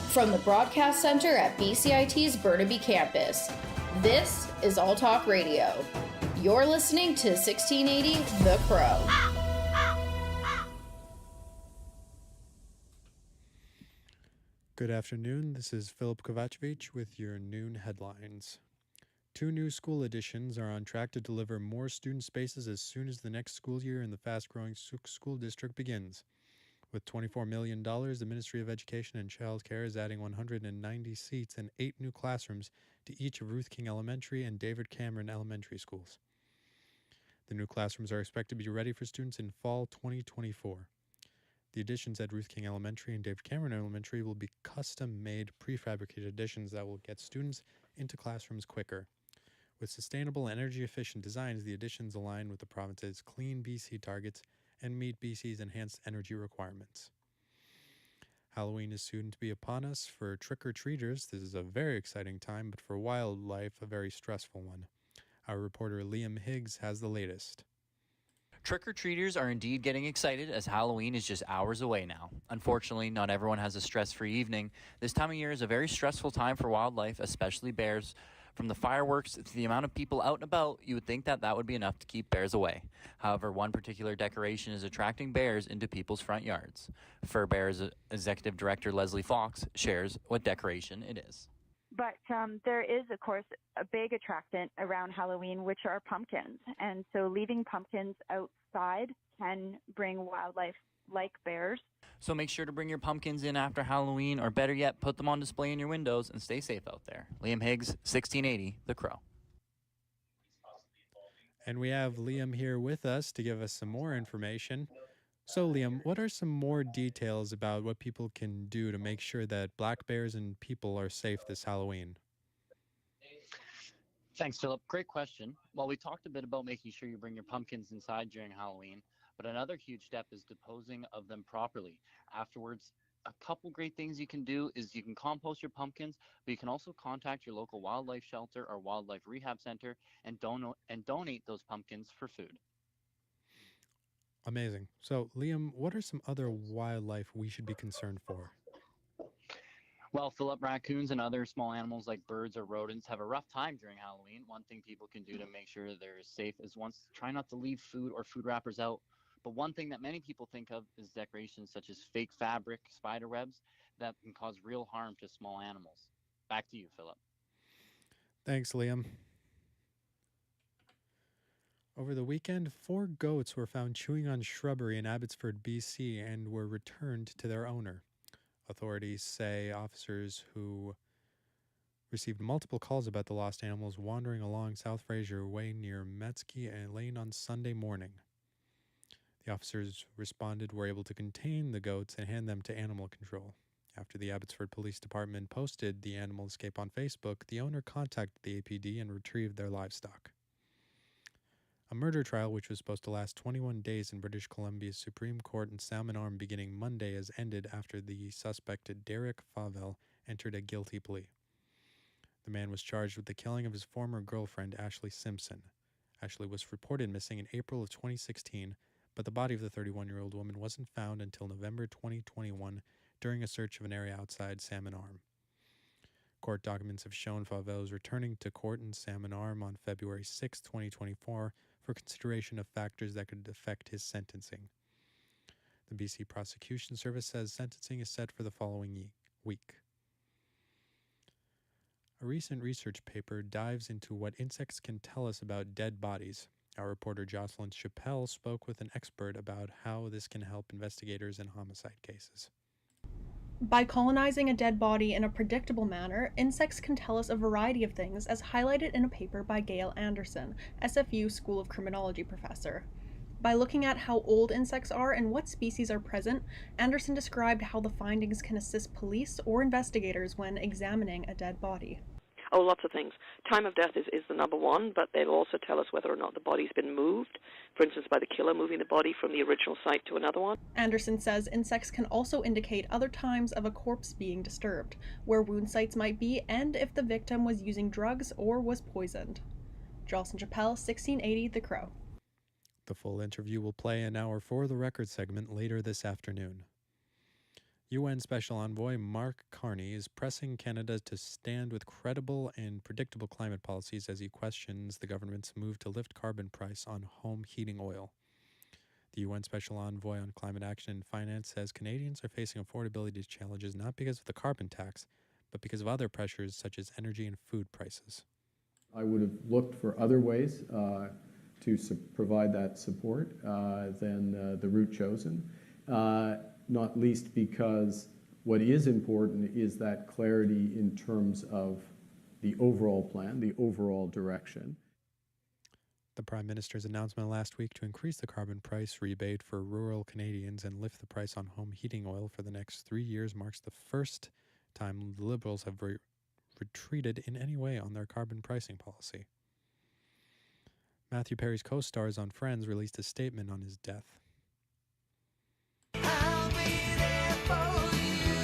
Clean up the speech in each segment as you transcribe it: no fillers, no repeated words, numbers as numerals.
From the Broadcast Center at BCIT's Burnaby Campus, this is All Talk Radio. You're listening to 1680 The Crow. Good afternoon, this is Philip Kovacevic with your noon headlines. 2 new school additions are on track to deliver more student spaces as soon as the next school year in the fast-growing school district begins. With $24 million, the Ministry of Education and Child Care is adding 190 seats and 8 new classrooms to each of Ruth King Elementary and David Cameron Elementary schools. The new classrooms are expected to be ready for students in fall 2024. The additions at Ruth King Elementary and David Cameron Elementary will be custom-made prefabricated additions that will get students into classrooms quicker. With sustainable and energy-efficient designs, the additions align with the province's Clean BC targets and meet BC's enhanced energy requirements. Halloween is soon to be upon us. For trick-or-treaters, this is a very exciting time, but for wildlife, a very stressful one. Our reporter Liam Higgs has the latest. Trick-or-treaters are indeed getting excited as Halloween is just hours away now. Unfortunately, not everyone has a stress-free evening. This time of year is a very stressful time for wildlife, especially bears. From the fireworks to the amount of people out and about, you would think that would be enough to keep bears away. However, one particular decoration is attracting bears into people's front yards. Fur Bears Executive Director Leslie Fox shares what decoration it is. But there is, of course, a big attractant around Halloween, which are pumpkins. And so leaving pumpkins outside can bring wildlife like bears. So make sure to bring your pumpkins in after Halloween, or better yet, put them on display in your windows and stay safe out there. Liam Higgs, 1680, The Crow. And we have Liam here with us to give us some more information. So, Liam, what are some more details about what people can do to make sure that black bears and people are safe this Halloween? Thanks, Philip. Great question. Well, we talked a bit about making sure you bring your pumpkins inside during Halloween, but another huge step is disposing of them properly. Afterwards, a couple great things you can do is you can compost your pumpkins, but you can also contact your local wildlife shelter or wildlife rehab center and donate those pumpkins for food. Amazing. So, Liam, what are some other wildlife we should be concerned for? Well, Philip, raccoons and other small animals like birds or rodents have a rough time during Halloween. One thing people can do to make sure they're safe is try not to leave food or food wrappers out. But one thing that many people think of is decorations such as fake fabric, spider webs that can cause real harm to small animals. Back to you, Philip. Thanks, Liam. Over the weekend, 4 goats were found chewing on shrubbery in Abbotsford, BC, and were returned to their owner. Authorities say officers who received multiple calls about the lost animals wandering along South Fraser Way near Metzke Lane on Sunday morning. The officers were able to contain the goats and hand them to animal control. After the Abbotsford Police Department posted the animal escape on Facebook, the owner contacted the APD and retrieved their livestock. A murder trial, which was supposed to last 21 days in British Columbia's Supreme Court in Salmon Arm beginning Monday, has ended after the suspected Derek Favell entered a guilty plea. The man was charged with the killing of his former girlfriend, Ashley Simpson. Ashley was reported missing in April of 2016, but the body of the 31-year-old woman wasn't found until November 2021 during a search of an area outside Salmon Arm. Court documents have shown Favell was returning to court in Salmon Arm on February 6, 2024, for consideration of factors that could affect his sentencing. The BC Prosecution Service says sentencing is set for the following week. A recent research paper dives into what insects can tell us about dead bodies. Our reporter Jocelyn Chappelle spoke with an expert about how this can help investigators in homicide cases. By colonizing a dead body in a predictable manner, insects can tell us a variety of things, as highlighted in a paper by Gail Anderson, SFU School of Criminology professor. By looking at how old insects are and what species are present, Anderson described how the findings can assist police or investigators when examining a dead body. Oh, lots of things. Time of death is the number one, but they'll also tell us whether or not the body's been moved, for instance, by the killer moving the body from the original site to another one. Anderson says insects can also indicate other times of a corpse being disturbed, where wound sites might be, and if the victim was using drugs or was poisoned. Jocelyn Chappelle, 1680, The Crow. The full interview will play in our For the Record segment later this afternoon. UN Special Envoy Mark Carney is pressing Canada to stand with credible and predictable climate policies as he questions the government's move to lift carbon price on home heating oil. The UN Special Envoy on Climate Action and Finance says Canadians are facing affordability challenges not because of the carbon tax, but because of other pressures such as energy and food prices. I would have looked for other ways to provide that support than the route chosen, not least because what is important is that clarity in terms of the overall plan, the overall direction. The Prime Minister's announcement last week to increase the carbon price rebate for rural Canadians and lift the price on home heating oil for the next 3 years marks the first time the Liberals have retreated in any way on their carbon pricing policy. Matthew Perry's co-stars on Friends released a statement on his death.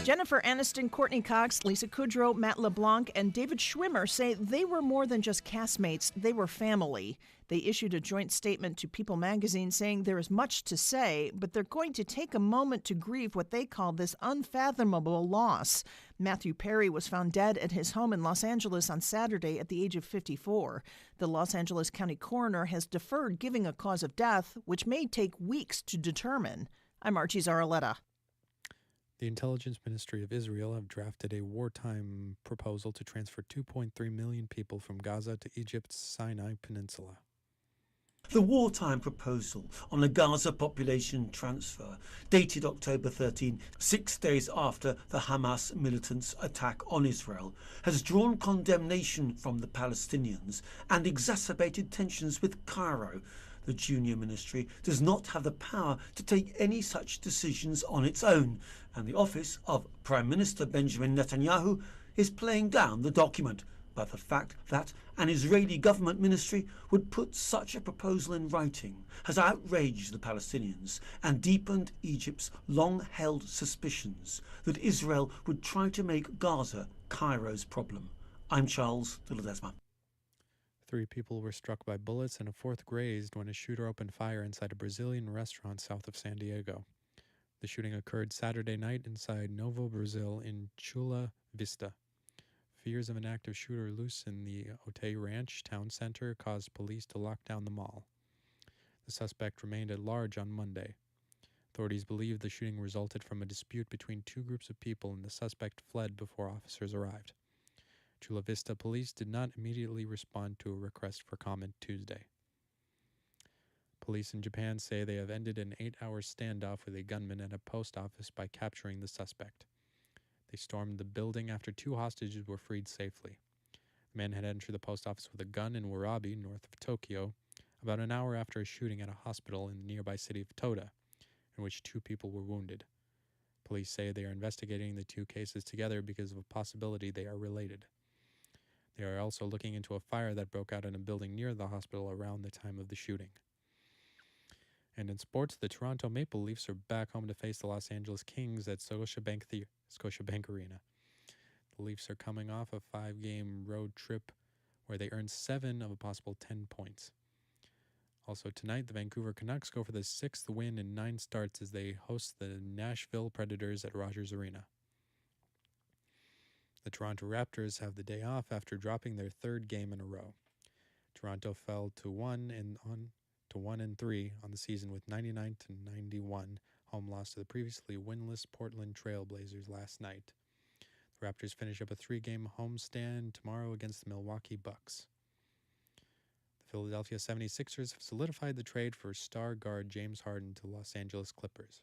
Jennifer Aniston, Courtney Cox, Lisa Kudrow, Matt LeBlanc, and David Schwimmer say they were more than just castmates, they were family. They issued a joint statement to People magazine saying there is much to say, but they're going to take a moment to grieve what they call this unfathomable loss. Matthew Perry was found dead at his home in Los Angeles on Saturday at the age of 54. The Los Angeles County coroner has deferred giving a cause of death, which may take weeks to determine. I'm Archie Zaraletta. The Intelligence Ministry of Israel have drafted a wartime proposal to transfer 2.3 million people from Gaza to Egypt's Sinai Peninsula. The wartime proposal on a Gaza population transfer, dated October 13, 6 days after the Hamas militants' attack on Israel, has drawn condemnation from the Palestinians and exacerbated tensions with Cairo. The junior ministry does not have the power to take any such decisions on its own, and the office of Prime Minister Benjamin Netanyahu is playing down the document. But the fact that an Israeli government ministry would put such a proposal in writing has outraged the Palestinians and deepened Egypt's long-held suspicions that Israel would try to make Gaza Cairo's problem. I'm Charles de Ledesma. 3 people were struck by bullets and a 4th grazed when a shooter opened fire inside a Brazilian restaurant south of San Diego. The shooting occurred Saturday night inside Novo Brazil in Chula Vista. Fears of an active shooter loose in the Otay Ranch town center caused police to lock down the mall. The suspect remained at large on Monday. Authorities believe the shooting resulted from a dispute between 2 groups of people and the suspect fled before officers arrived. Chula Vista police did not immediately respond to a request for comment Tuesday. Police in Japan say they have ended an 8-hour standoff with a gunman at a post office by capturing the suspect. They stormed the building after 2 hostages were freed safely. The man had entered the post office with a gun in Warabi, north of Tokyo, about an hour after a shooting at a hospital in the nearby city of Toda, in which 2 people were wounded. Police say they are investigating the 2 cases together because of a possibility they are related. They are also looking into a fire that broke out in a building near the hospital around the time of the shooting. And in sports, the Toronto Maple Leafs are back home to face the Los Angeles Kings at Scotiabank Arena. The Leafs are coming off a 5-game road trip where they earned 7 of a possible 10 points. Also tonight, the Vancouver Canucks go for the 6th win in 9 starts as they host the Nashville Predators at Rogers Arena. The Toronto Raptors have the day off after dropping their 3rd game in a row. Toronto fell to 1-3 on the season with 99-91 home loss to the previously winless Portland Trail Blazers last night. The Raptors finish up a 3-game homestand tomorrow against the Milwaukee Bucks. The Philadelphia 76ers have solidified the trade for star guard James Harden to Los Angeles Clippers.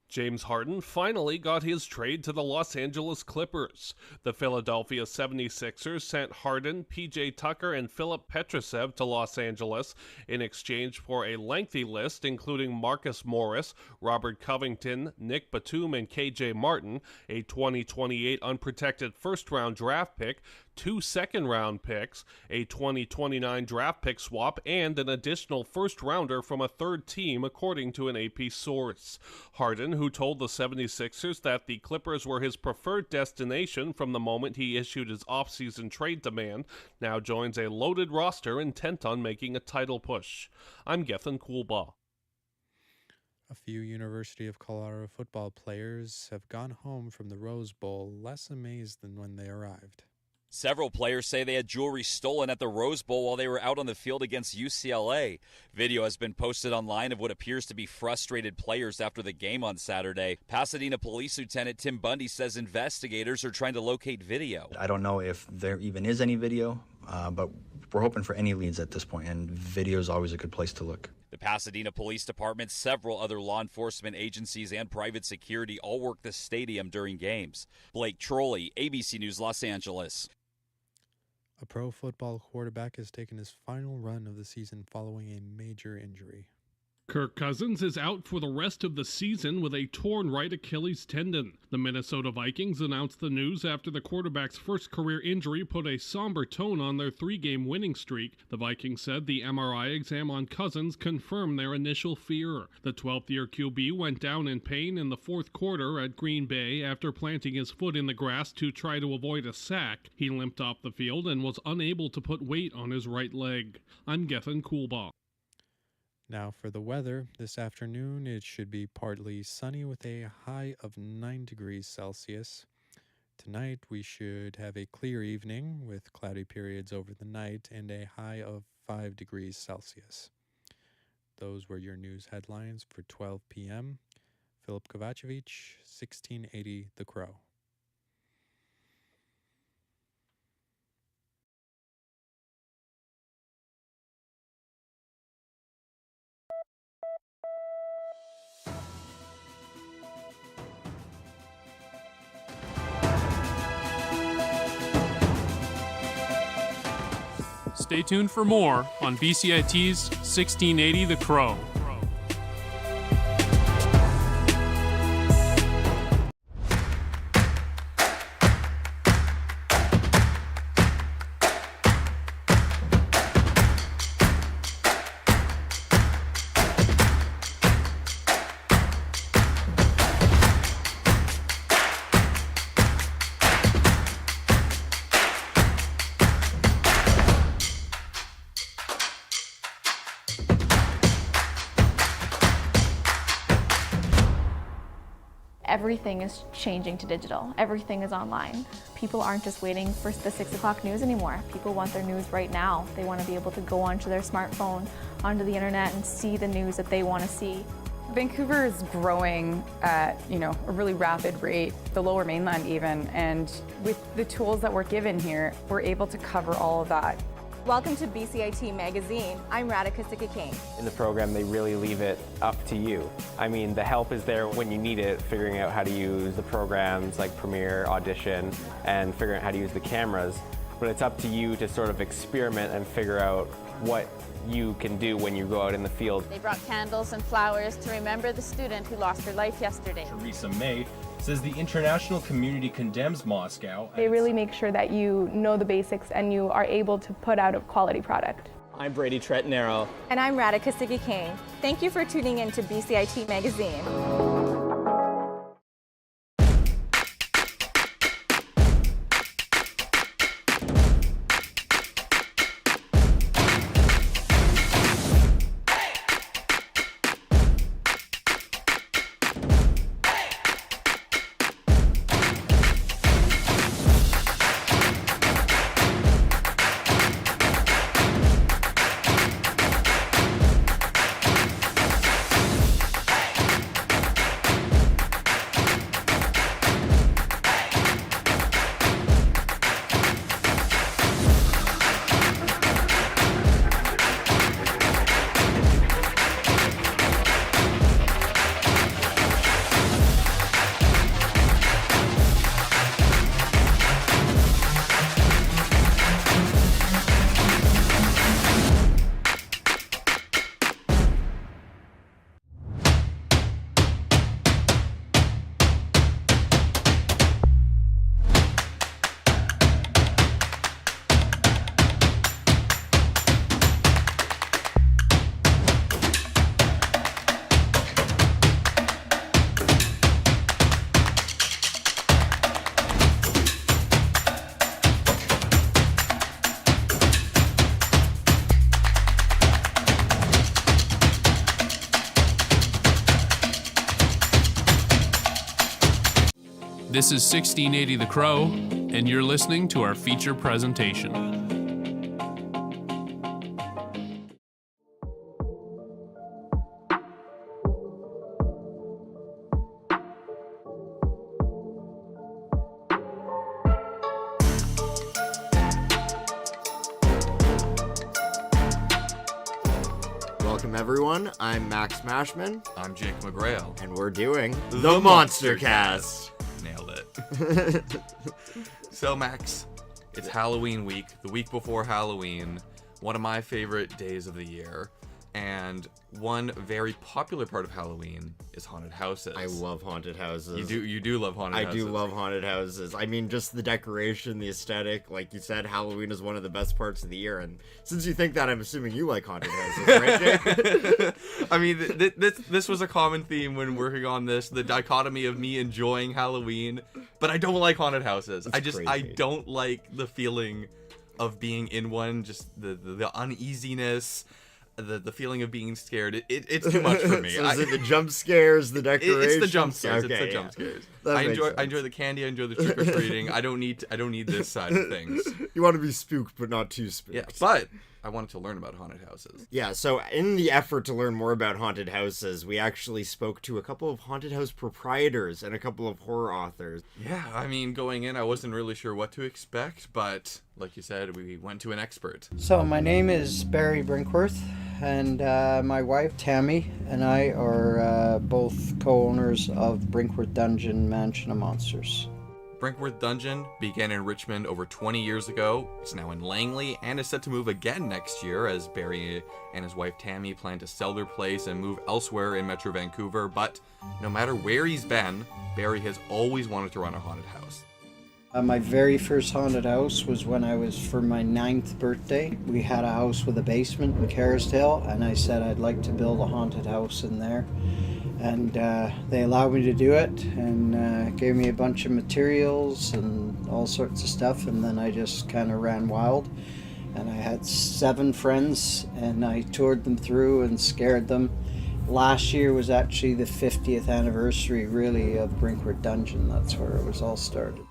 James Harden finally got his trade to the Los Angeles Clippers. The Philadelphia 76ers sent Harden, PJ Tucker, and Filip Petrusev to Los Angeles in exchange for a lengthy list including Marcus Morris, Robert Covington, Nick Batum, and KJ Martin, a 2028 unprotected first-round draft pick, 2 second-round picks, a 2029 draft pick swap, and an additional first-rounder from a 3rd team, according to an AP source. Harden, who told the 76ers that the Clippers were his preferred destination from the moment he issued his offseason trade demand, now joins a loaded roster intent on making a title push. I'm Gethin Coolbaugh. A few University of Colorado football players have gone home from the Rose Bowl less amazed than when they arrived. Several players say they had jewelry stolen at the Rose Bowl while they were out on the field against UCLA. Video has been posted online of what appears to be frustrated players after the game on Saturday. Pasadena Police Lieutenant Tim Bundy says investigators are trying to locate video. I don't know if there even is any video, but we're hoping for any leads at this point, and video is always a good place to look. The Pasadena Police Department, several other law enforcement agencies, and private security all work the stadium during games. Blake Trolley, ABC News, Los Angeles. A pro football quarterback has taken his final run of the season following a major injury. Kirk Cousins is out for the rest of the season with a torn right Achilles tendon. The Minnesota Vikings announced the news after the quarterback's first career injury put a somber tone on their 3-game winning streak. The Vikings said the MRI exam on Cousins confirmed their initial fear. The 12th-year QB went down in pain in the fourth quarter at Green Bay after planting his foot in the grass to try to avoid a sack. He limped off the field and was unable to put weight on his right leg. I'm Gethin Coolbaugh. Now for the weather. This afternoon it should be partly sunny with a high of 9 degrees Celsius. Tonight we should have a clear evening with cloudy periods over the night and a high of 5 degrees Celsius. Those were your news headlines for 12 p.m. Philip Kovacevic, 1680 The Crow. Stay tuned for more on BCIT's 1680 The Crow. Everything is changing to digital. Everything is online. People aren't just waiting for the 6 o'clock news anymore. People want their news right now. They want to be able to go onto their smartphone, onto the internet, and see the news that they want to see. Vancouver is growing at, a really rapid rate, the Lower Mainland even, and with the tools that we're given here, we're able to cover all of that. Welcome to BCIT Magazine. I'm Radhika Sikakane. In the program, they really leave it up to you. I mean, the help is there when you need it, figuring out how to use the programs like Premiere, Audition, and figuring out how to use the cameras. But it's up to you to sort of experiment and figure out what you can do when you go out in the field. They brought candles and flowers to remember the student who lost her life yesterday. Theresa May says the international community condemns Moscow. They really make sure that you know the basics and you are able to put out a quality product. I'm Brady Tretnero. And I'm Radhika Sikakane. Thank you for tuning in to BCIT Magazine. This is 1680 The Crow, and you're listening to our feature presentation. Welcome, everyone. I'm Max Mashman. I'm Jake McGrail. And we're doing The Monster Cast. Nailed it. So, Max, it's Halloween week, the week before Halloween, one of my favorite days of the year. And one very popular part of Halloween is haunted houses. I love haunted houses. You do love haunted houses. I do love haunted houses. I mean, just the decoration, the aesthetic. Like you said, Halloween is one of the best parts of the year. And since you think that, I'm assuming you like haunted houses, right, Jake? I mean, this was a common theme when working on this, the dichotomy of me enjoying Halloween, but I don't like haunted houses. I don't like the feeling of being in one, just the uneasiness. The feeling of being scared, it's too much for me. So is it the jump scares, the decorations? It's the jump scares. Okay, it's the jump scares. I enjoy the candy. I enjoy the trick or treating. I don't need this side of things. You want to be spooked, but not too spooked. Yeah, but I wanted to learn about haunted houses. Yeah, so in the effort to learn more about haunted houses, we actually spoke to a couple of haunted house proprietors and a couple of horror authors. Yeah, I mean, going in, I wasn't really sure what to expect, but like you said, we went to an expert. So my name is Barry Brinkworth, and my wife Tammy and I are both co-owners of Brinkworth Dungeon Mansion of Monsters. Brinkworth Dungeon began in Richmond over 20 years ago. It's now in Langley and is set to move again next year as Barry and his wife Tammy plan to sell their place and move elsewhere in Metro Vancouver. But no matter where he's been, Barry has always wanted to run a haunted house. My very first haunted house was when I was for my 9th birthday. We had a house with a basement in Kerrisdale, and I said I'd like to build a haunted house in there. And they allowed me to do it and gave me a bunch of materials and all sorts of stuff, and then I just kind of ran wild. And I had 7 friends, and I toured them through and scared them. Last year was actually the 50th anniversary, really, of Brinkworth Dungeon. That's where it was all started.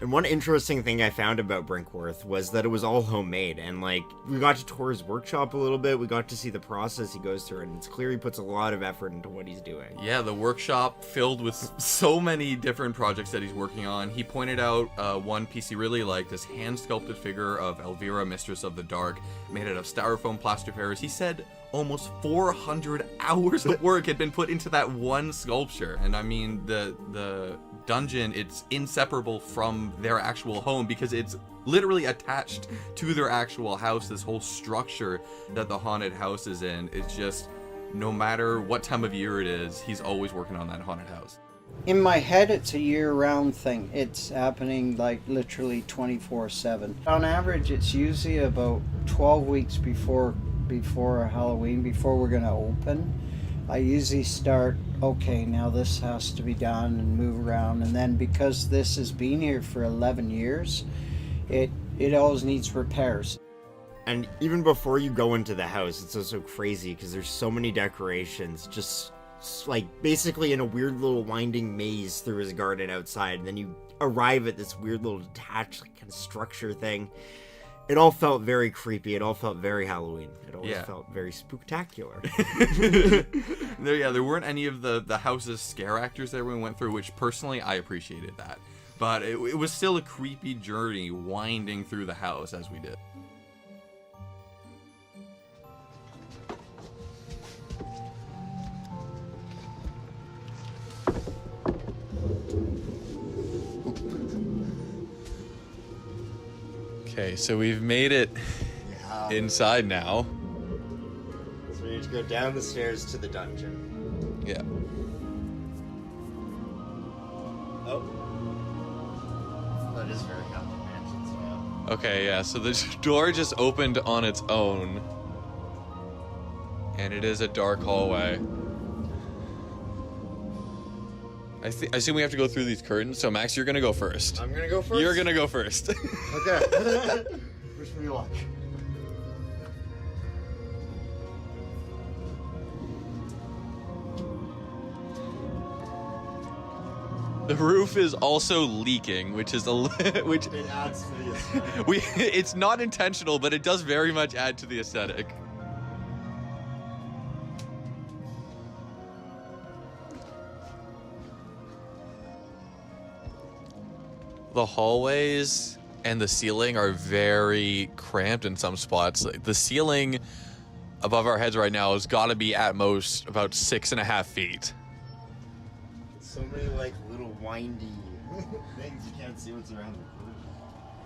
And one interesting thing I found about Brinkworth was that it was all homemade, and like we got to tour his workshop a little bit, we got to see the process he goes through, and it's clear he puts a lot of effort into what he's doing. Yeah, the workshop filled with so many different projects that he's working on. He pointed out one piece he really liked, this hand-sculpted figure of Elvira, Mistress of the Dark, made out of styrofoam plaster Paris. He said almost 400 hours of work had been put into that one sculpture. And I mean, the dungeon, it's inseparable from their actual home because it's literally attached to their actual house. This whole structure that the haunted house is in, it's just, no matter what time of year it is, he's always working on that haunted house. In my head, it's a year-round thing. It's happening like literally 24/7. On average, it's usually about 12 weeks before Halloween, before we're going to open. I usually start, okay, now this has to be done and move around. And then because this has been here for 11 years, it always needs repairs. And even before you go into the house, it's also crazy because there's so many decorations, just like basically in a weird little winding maze through his garden outside. And then you arrive at this weird little detached kind of structure thing. It all felt very creepy. It all felt very Halloween. It always felt very spooktacular. There weren't any of the house's scare actors that we went through, which personally I appreciated that. But it was still a creepy journey winding through the house as we did. Okay, so we've made it inside now. So we need to go down the stairs to the dungeon. Yeah. Oh. That is very Haunted Mansion style. Okay, yeah, so the door just opened on its own. And it is a dark hallway. I assume we have to go through these curtains, so Max, you're gonna go first. I'm gonna go first? You're gonna go first. Okay. Wish me luck. The roof is also leaking, which is which it adds to the aesthetic. It's not intentional, but it does very much add to the aesthetic. The hallways and the ceiling are very cramped in some spots. The ceiling above our heads right now has got to be at most about 6.5 feet. So many like little windy things, you can't see what's around the corner.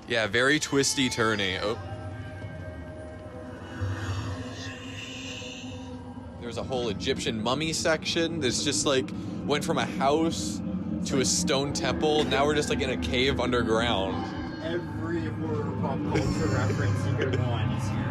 Yeah, very twisty, turny. Oh. There's a whole Egyptian mummy section. There's just like went from a house to a stone temple. Now we're just like in a cave underground. Every horror pop culture reference you could want is here.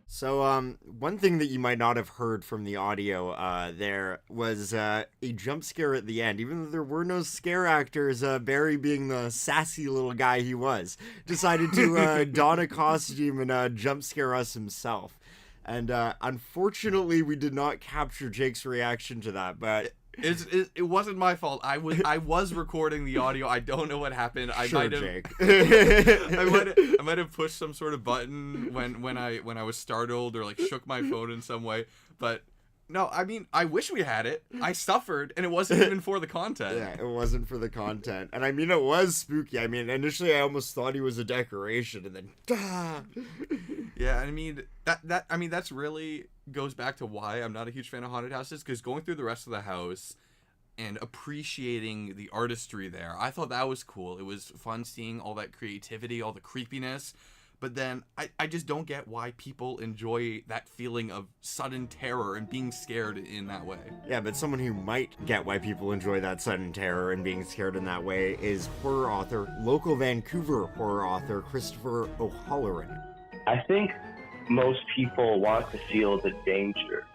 So, one thing that you might not have heard from the audio there was a jump scare at the end. Even though there were no scare actors, Barry, being the sassy little guy he was, decided to don a costume and jump scare us himself. And unfortunately, we did not capture Jake's reaction to that, but... It wasn't my fault. I was recording the audio. I don't know what happened. I might have pushed some sort of button when I was startled or like shook my phone in some way. But no, I mean, I wish we had it. I suffered, and it wasn't even for the content. Yeah, it wasn't for the content. And I mean, it was spooky. I mean, initially I almost thought he was a decoration, and then Yeah, I mean that's really goes back to why I'm not a huge fan of haunted houses, because going through the rest of the house and appreciating the artistry there, I thought that was cool. It was fun seeing all that creativity, all the creepiness. But then I just don't get why people enjoy that feeling of sudden terror and being scared in that way. Yeah, but someone who might get why people enjoy that sudden terror and being scared in that way is horror author, local Vancouver horror author, Christopher O'Halloran. I think most people want to feel the danger.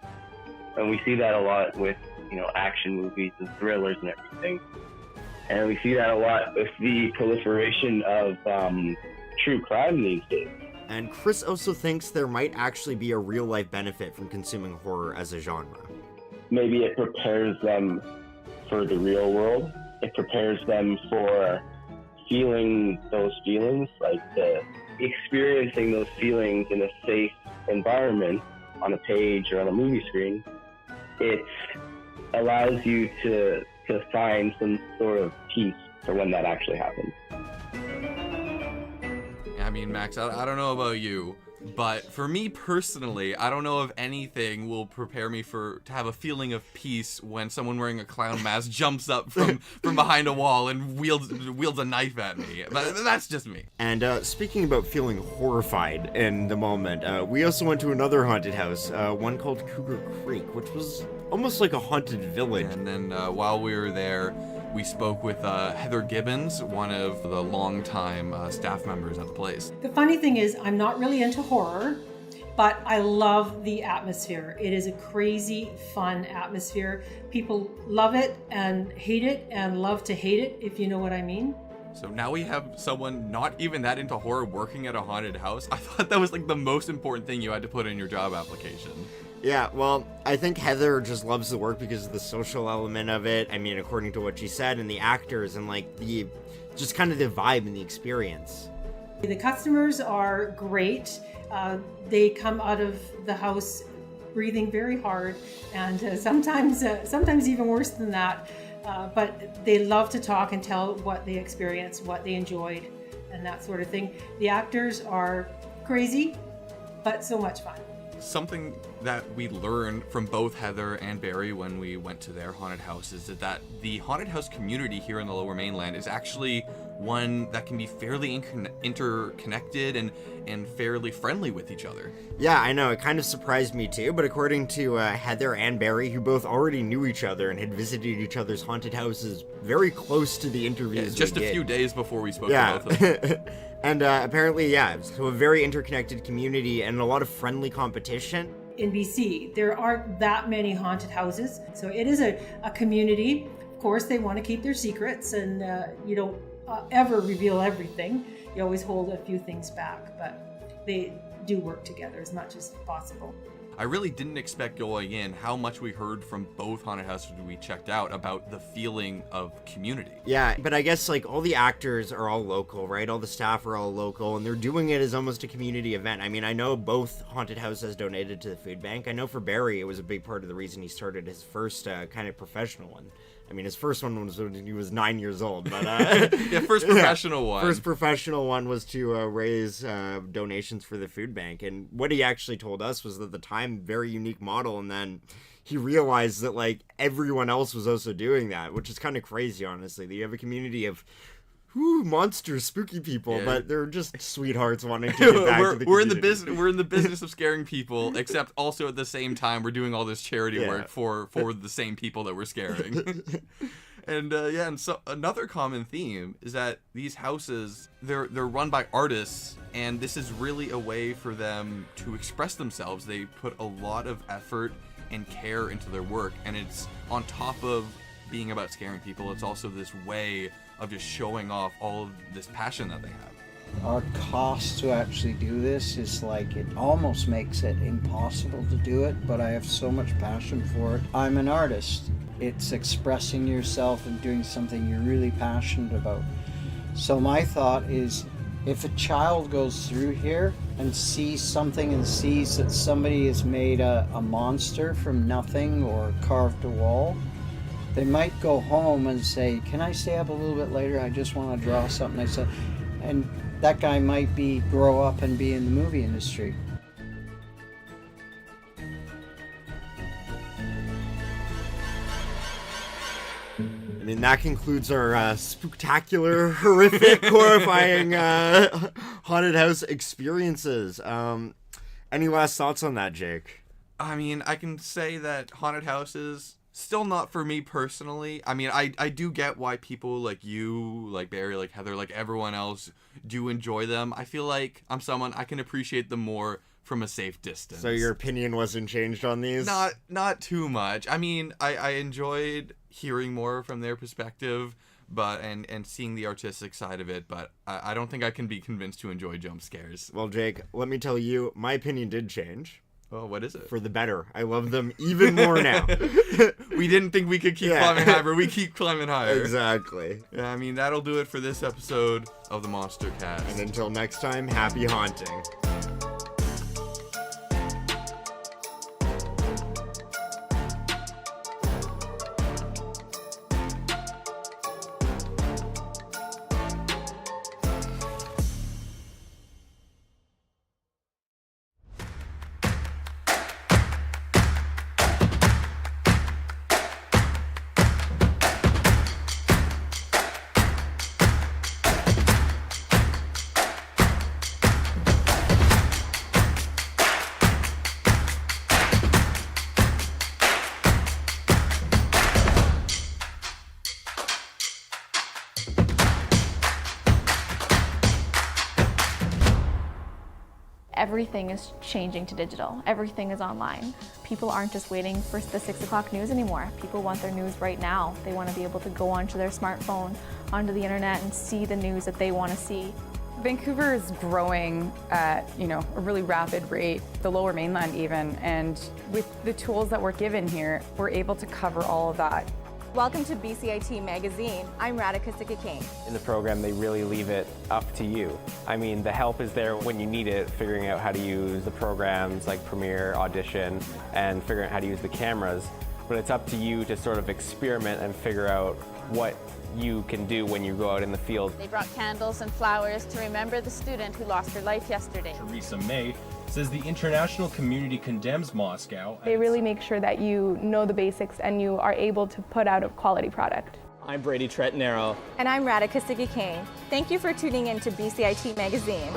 And we see that a lot with, action movies and thrillers and everything. And we see that a lot with the proliferation of true crime these days. And Chris also thinks there might actually be a real-life benefit from consuming horror as a genre. Maybe it prepares them for the real world. It prepares them for feeling those feelings, like experiencing those feelings in a safe environment on a page or on a movie screen. It allows you to find some sort of peace for when that actually happens. I mean, Max, I don't know about you, but for me personally, I don't know if anything will prepare me to have a feeling of peace when someone wearing a clown mask jumps up from behind a wall and wields a knife at me. But that's just me. And speaking about feeling horrified in the moment, we also went to another haunted house, one called Cougar Creek, which was almost like a haunted village. And then while we were there, we spoke with Heather Gibbons, one of the longtime staff members at the place. The funny thing is, I'm not really into horror, but I love the atmosphere. It is a crazy, fun atmosphere. People love it and hate it and love to hate it, if you know what I mean. So now we have someone not even that into horror working at a haunted house. I thought that was like the most important thing you had to put in your job application. Yeah, well, I think Heather just loves the work because of the social element of it. I mean, according to what she said, and the actors and like just kind of the vibe and the experience. The customers are great. They come out of the house breathing very hard, and sometimes even worse than that. But they love to talk and tell what they experienced, what they enjoyed, and that sort of thing. The actors are crazy, but so much fun. Something that we learned from both Heather and Barry when we went to their haunted house is that the haunted house community here in the Lower Mainland is actually one that can be fairly interconnected and fairly friendly with each other. Yeah, I know. It kind of surprised me too, but according to Heather and Barry, who both already knew each other and had visited each other's haunted houses very close to the interviews just a few days before we spoke to both of them. And apparently, so a very interconnected community and a lot of friendly competition. In BC, there aren't that many haunted houses, so it is a community. Of course, they want to keep their secrets, and you don't ever reveal everything. You always hold a few things back, but they do work together as much as possible. I really didn't expect going in how much we heard from both haunted houses we checked out about the feeling of community. Yeah, but I guess like all the actors are all local, right? All the staff are all local, and they're doing it as almost a community event. I mean, I know both haunted houses donated to the food bank. I know for Barry, it was a big part of the reason he started his first kind of professional one. I mean, his first one was when he was 9 years old, but yeah, first professional one. First professional one was to raise donations for the food bank, and what he actually told us was that at the time, very unique model, and then he realized that like everyone else was also doing that, which is kind of crazy, honestly. That you have a community of monsters, spooky people, but they're just sweethearts wanting to get back to the community. We're in the business of scaring people, except also at the same time we're doing all this charity work for the same people that we're scaring. And so another common theme is that these houses, they're run by artists, and this is really a way for them to express themselves. They put a lot of effort and care into their work, and it's on top of being about scaring people, it's also this way of just showing off all of this passion that they have. Our cost to actually do this is like, it almost makes it impossible to do it, but I have so much passion for it. I'm an artist. It's expressing yourself and doing something you're really passionate about. So my thought is, if a child goes through here and sees something and sees that somebody has made a monster from nothing or carved a wall, they might go home and say, can I stay up a little bit later? I just want to draw something. I said, and that guy might grow up and be in the movie industry. I mean, that concludes our spooktacular, horrific, horrifying haunted house experiences. Any last thoughts on that, Jake? I mean, I can say that haunted houses, still not for me personally. I mean, I do get why people like you, like Barry, like Heather, like everyone else do enjoy them. I feel like I'm someone, I can appreciate them more from a safe distance. So your opinion wasn't changed on these? Not too much. I mean, I enjoyed hearing more from their perspective, but and seeing the artistic side of it, but I don't think I can be convinced to enjoy jump scares. Well, Jake, let me tell you, my opinion did change. Oh, what is it? For the better. I love them even more now. We didn't think we could keep climbing higher, but we keep climbing higher. Exactly. Yeah, I mean, that'll do it for this episode of the Monster Cast. And until next time, happy haunting. Everything is changing to digital. Everything is online. People aren't just waiting for the 6 o'clock news anymore. People want their news right now. They want to be able to go onto their smartphone, onto the internet, and see the news that they want to see. Vancouver is growing at, a really rapid rate, the Lower Mainland even, and with the tools that we're given here, we're able to cover all of that. Welcome to BCIT Magazine. I'm Radhika Sikakane. In the program, they really leave it up to you. I mean, the help is there when you need it, figuring out how to use the programs like Premiere, Audition, and figuring out how to use the cameras. But it's up to you to sort of experiment and figure out what you can do when you go out in the field. They brought candles and flowers to remember the student who lost her life yesterday. Theresa May says the international community condemns Moscow. They really make sure that you know the basics and you are able to put out a quality product. I'm Brady Tretnero. And I'm Radhika Sikakane. Thank you for tuning in to BCIT Magazine.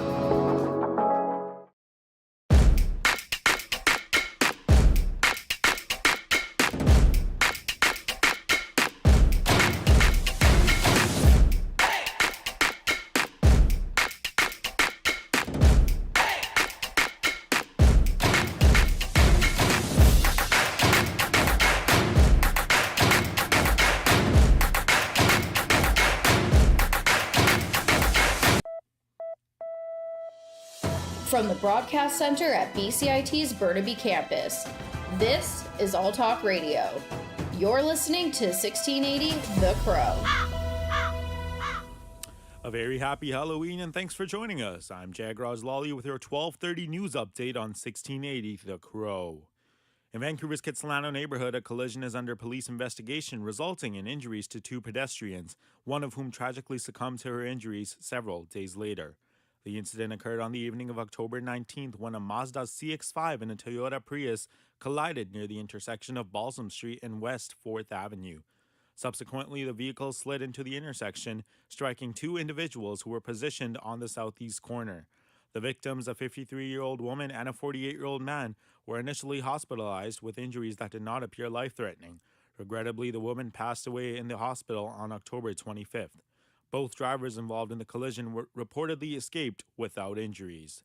From the Broadcast Center at BCIT's Burnaby Campus, this is All Talk Radio. You're listening to 1680 The Crow. A very happy Halloween and thanks for joining us. I'm Jagraj Lawley with your 12:30 news update on 1680 The Crow. In Vancouver's Kitsilano neighborhood, a collision is under police investigation, resulting in injuries to 2 pedestrians, one of whom tragically succumbed to her injuries several days later. The incident occurred on the evening of October 19th when a Mazda CX-5 and a Toyota Prius collided near the intersection of Balsam Street and West 4th Avenue. Subsequently, the vehicle slid into the intersection, striking 2 individuals who were positioned on the southeast corner. The victims, a 53-year-old woman and a 48-year-old man, were initially hospitalized with injuries that did not appear life-threatening. Regrettably, the woman passed away in the hospital on October 25th. Both drivers involved in the collision were reportedly escaped without injuries.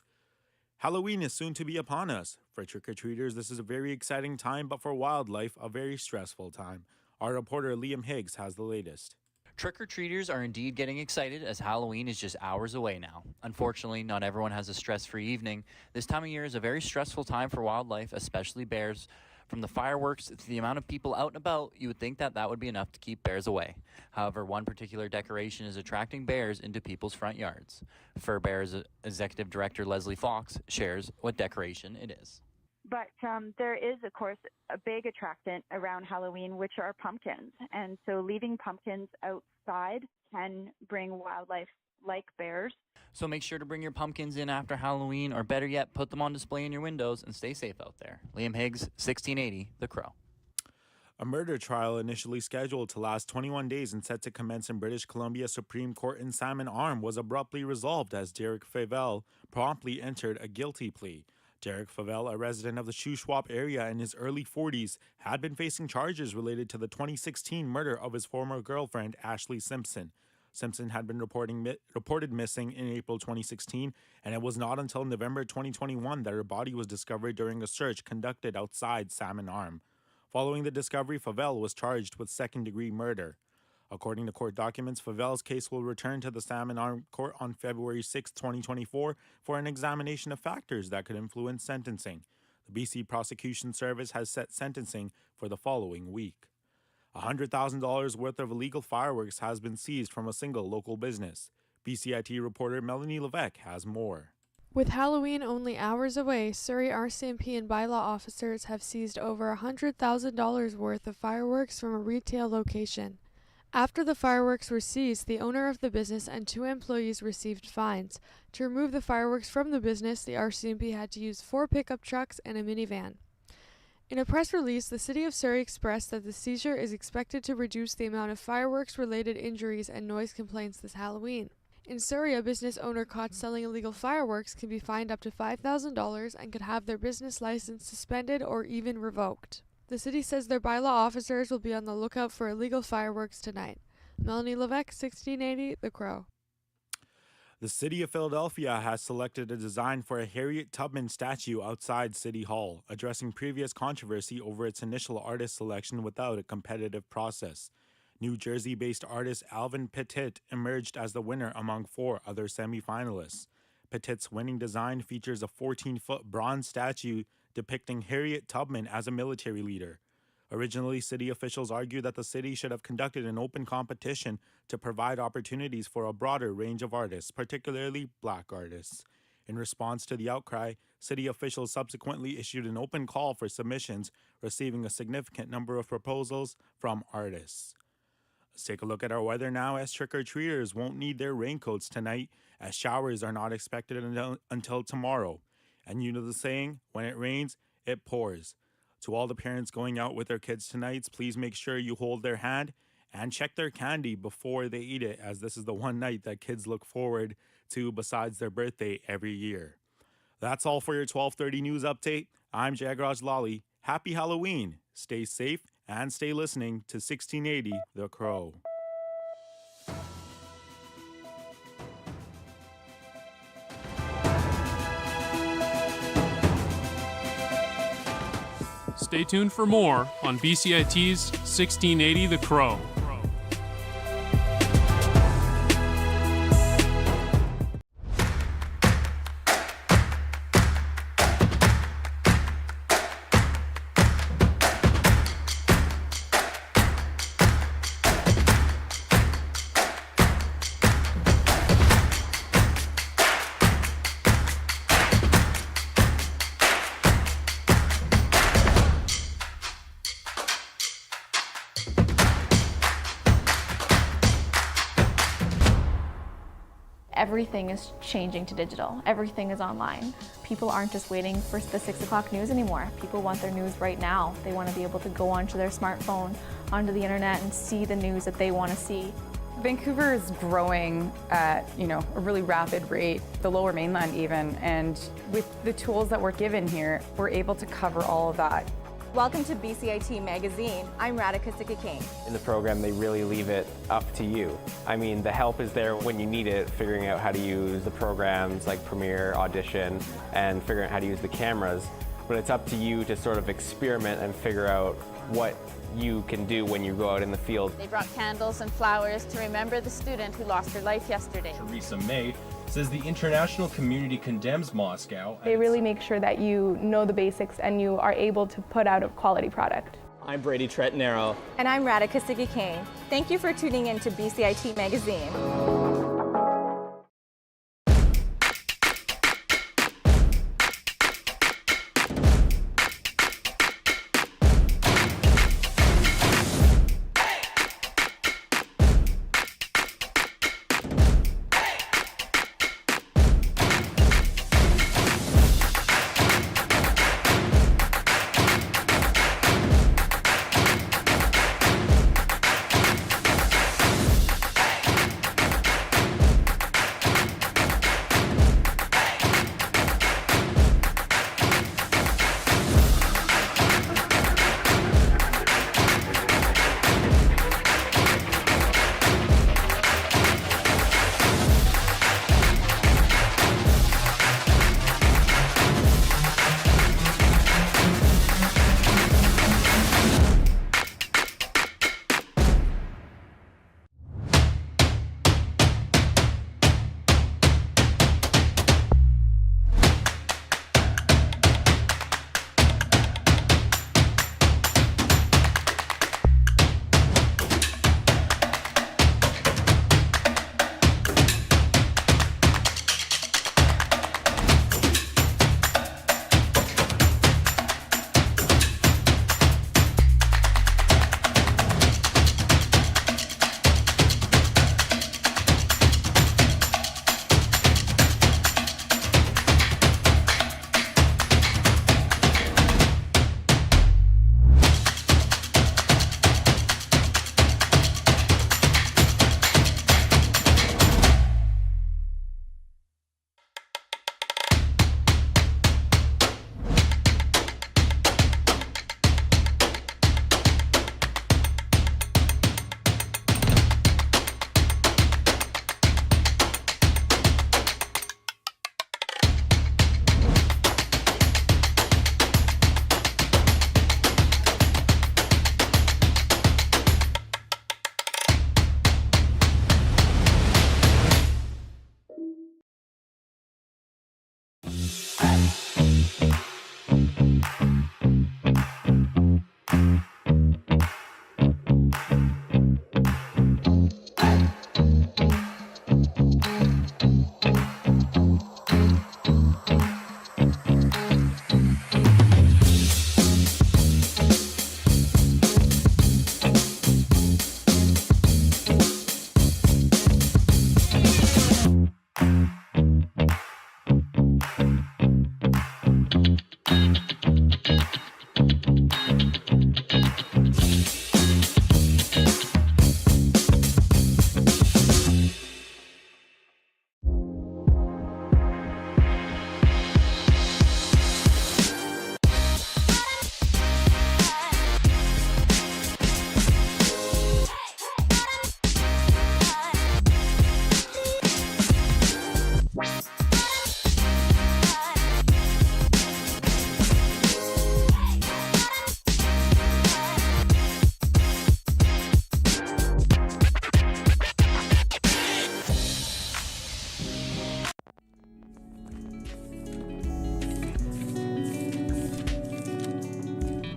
Halloween is soon to be upon us. For trick-or-treaters, this is a very exciting time, but for wildlife, a very stressful time. Our reporter Liam Higgs has the latest. Trick-or-treaters are indeed getting excited as Halloween is just hours away now. Unfortunately, not everyone has a stress-free evening. This time of year is a very stressful time for wildlife, especially bears. From the fireworks to the amount of people out and about, you would think that would be enough to keep bears away. However, one particular decoration is attracting bears into people's front yards. Fur Bears Executive Director Leslie Fox shares what decoration it is. But there is, of course, a big attractant around Halloween, which are pumpkins. And so leaving pumpkins outside can bring wildlife like bears. So make sure to bring your pumpkins in after Halloween, or better yet, put them on display in your windows and stay safe out there. Liam Higgs, 1680 The Crow. A murder trial initially scheduled to last 21 days and set to commence in British Columbia Supreme Court in Salmon Arm was abruptly resolved as Derek Favell promptly entered a guilty plea. Derek Favell, a resident of the Shuswap area in his early 40s, had been facing charges related to the 2016 murder of his former girlfriend, Ashley Simpson. Simpson had been reported missing in April 2016, and it was not until November 2021 that her body was discovered during a search conducted outside Salmon Arm. Following the discovery, Favell was charged with second-degree murder. According to court documents, Favell's case will return to the Salmon Arm Court on February 6, 2024 for an examination of factors that could influence sentencing. The BC Prosecution Service has set sentencing for the following week. $100,000 worth of illegal fireworks has been seized from a single local business. BCIT reporter Melanie Levesque has more. With Halloween only hours away, Surrey RCMP and bylaw officers have seized over $100,000 worth of fireworks from a retail location. After the fireworks were seized, the owner of the business and 2 employees received fines. To remove the fireworks from the business, the RCMP had to use 4 pickup trucks and a minivan. In a press release, the City of Surrey expressed that the seizure is expected to reduce the amount of fireworks-related injuries and noise complaints this Halloween. In Surrey, a business owner caught selling illegal fireworks can be fined up to $5,000 and could have their business license suspended or even revoked. The city says their bylaw officers will be on the lookout for illegal fireworks tonight. Melanie Levesque, 1680 The Crow. The City of Philadelphia has selected a design for a Harriet Tubman statue outside City Hall, addressing previous controversy over its initial artist selection without a competitive process. New Jersey-based artist Alvin Petit emerged as the winner among 4 other semi-finalists. Petit's winning design features a 14-foot bronze statue depicting Harriet Tubman as a military leader. Originally, city officials argued that the city should have conducted an open competition to provide opportunities for a broader range of artists, particularly black artists. In response to the outcry, city officials subsequently issued an open call for submissions, receiving a significant number of proposals from artists. Let's take a look at our weather now, as trick-or-treaters won't need their raincoats tonight, as showers are not expected until tomorrow. And you know the saying, when it rains, it pours. To all the parents going out with their kids tonight, please make sure you hold their hand and check their candy before they eat it, as this is the one night that kids look forward to besides their birthday every year. That's all for your 12:30 news update. I'm Jagraj Lawley. Happy Halloween. Stay safe and stay listening to 1680 The Crow. Stay tuned for more on BCIT's 1680 The Crow. everything is changing to digital. Everything is online. People aren't just waiting for the 6 o'clock news anymore. People want their news right now. They want to be able to go onto their smartphone, onto the internet, and see the news that they want to see. Vancouver is growing at, a really rapid rate, the Lower Mainland even, and with the tools that we're given here, we're able to cover all of that. Welcome to BCIT Magazine. I'm Radhika Sikakane. In the program, they really leave it up to you. I mean, the help is there when you need it, figuring out how to use the programs like Premiere, Audition, and figuring out how to use the cameras. But it's up to you to sort of experiment and figure out what you can do when you go out in the field. They brought candles and flowers to remember the student who lost her life yesterday. Theresa May says the international community condemns Moscow. They really make sure that you know the basics and you are able to put out a quality product. I'm Brady Tretnero. And I'm Radhika Sikakane. Thank you for tuning in to BCIT Magazine.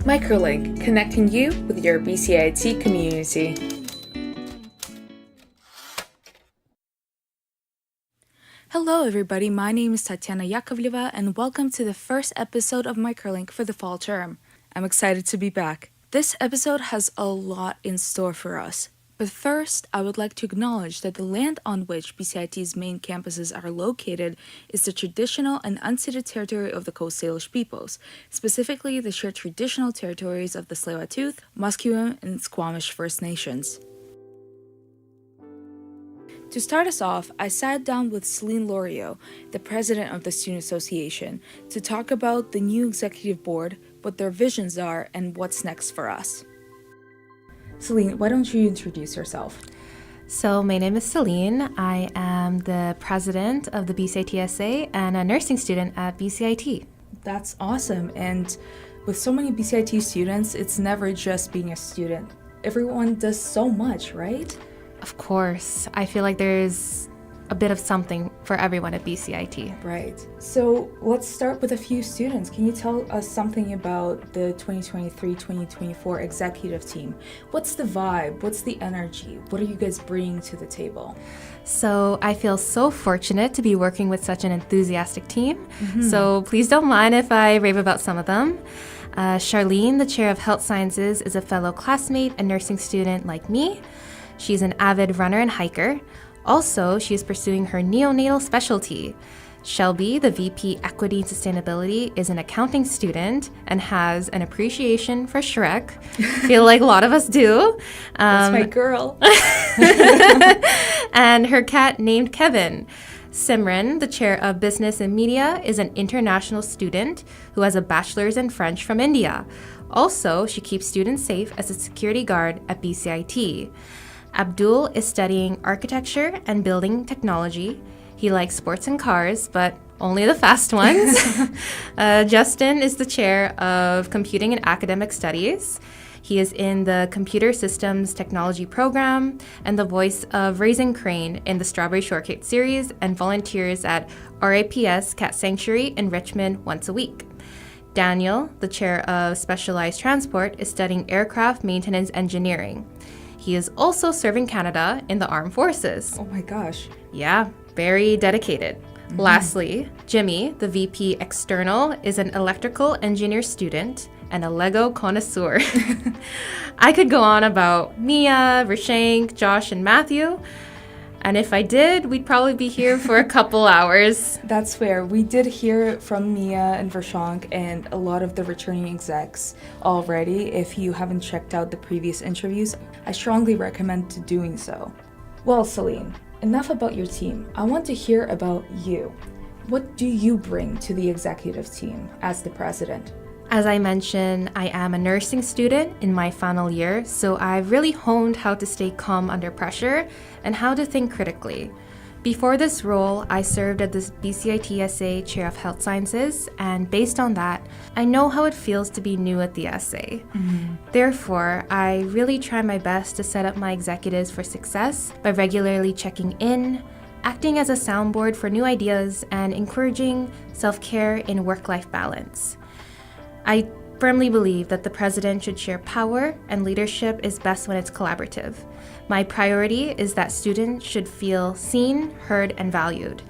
Microlink, connecting you with your BCIT community. Hello everybody, my name is Tatiana Yakovleva and welcome to the first episode of Microlink for the fall term. I'm excited to be back. This episode has a lot in store for us. But first, I would like to acknowledge that the land on which BCIT's main campuses are located is the traditional and unceded territory of the Coast Salish peoples, specifically the shared traditional territories of the Tsleil-Waututh, Musqueam, and Squamish First Nations. To start us off, I sat down with Celine Loriot, the president of the Student Association, to talk about the new executive board, what their visions are, and what's next for us. Celine, why don't you introduce yourself? So my name is Celine. I am the president of the BCIT SA and a nursing student at BCIT. That's awesome. And with so many BCIT students, it's never just being a student. Everyone does so much, right? Of course. I feel like there's a bit of something for everyone at BCIT. Right. So let's start with a few students. Can you tell us something about the 2023-2024 executive team? What's the vibe? What's the energy? What are you guys bringing to the table? So I feel so fortunate to be working with such an enthusiastic team. So please don't mind if I rave about some of them. Charlene, the chair of health sciences, is a fellow classmate and nursing student like me. She's an avid runner and hiker. Also, she is pursuing her neonatal specialty. Shelby, the VP Equity and Sustainability, is an accounting student and has an appreciation for Shrek. Feel like a lot of us do. That's my girl. And her cat named Kevin. Simran, the chair of Business and Media, is an international student who has a bachelor's in French from India. Also, she keeps students safe as a security guard at BCIT. Abdul is studying architecture and building technology. He likes sports and cars, but only the fast ones. Justin is the chair of computing and academic studies. He is in the computer systems technology program and the voice of Raisin Crane in the Strawberry Shortcake series and volunteers at RAPS Cat Sanctuary in Richmond once a week. Daniel, the chair of specialized transport, is studying aircraft maintenance engineering. He is also serving Canada in the armed forces. Oh my gosh. Yeah, very dedicated. Lastly, Jimmy, the VP External, is an electrical engineer student and a Lego connoisseur. I could go on about Mia, Rishank, Josh, and Matthew. And if I did, we'd probably be here for a couple hours. That's fair. We did hear from Mia and Vershank and a lot of the returning execs already. If you haven't checked out the previous interviews, I strongly recommend to doing so. Well, Celine, enough about your team. I want to hear about you. What do you bring to the executive team as the president? As I mentioned, I am a nursing student in my final year, so I've really honed how to stay calm under pressure and how to think critically. Before this role, I served at the BCIT SA Chair of Health Sciences, and based on that, I know how it feels to be new at the SA. Therefore, I really try my best to set up my executives for success by regularly checking in, acting as a soundboard for new ideas, and encouraging self-care in work-life balance. I firmly believe that the president should share power and leadership is best when it's collaborative. My priority is that students should feel seen, heard, and valued.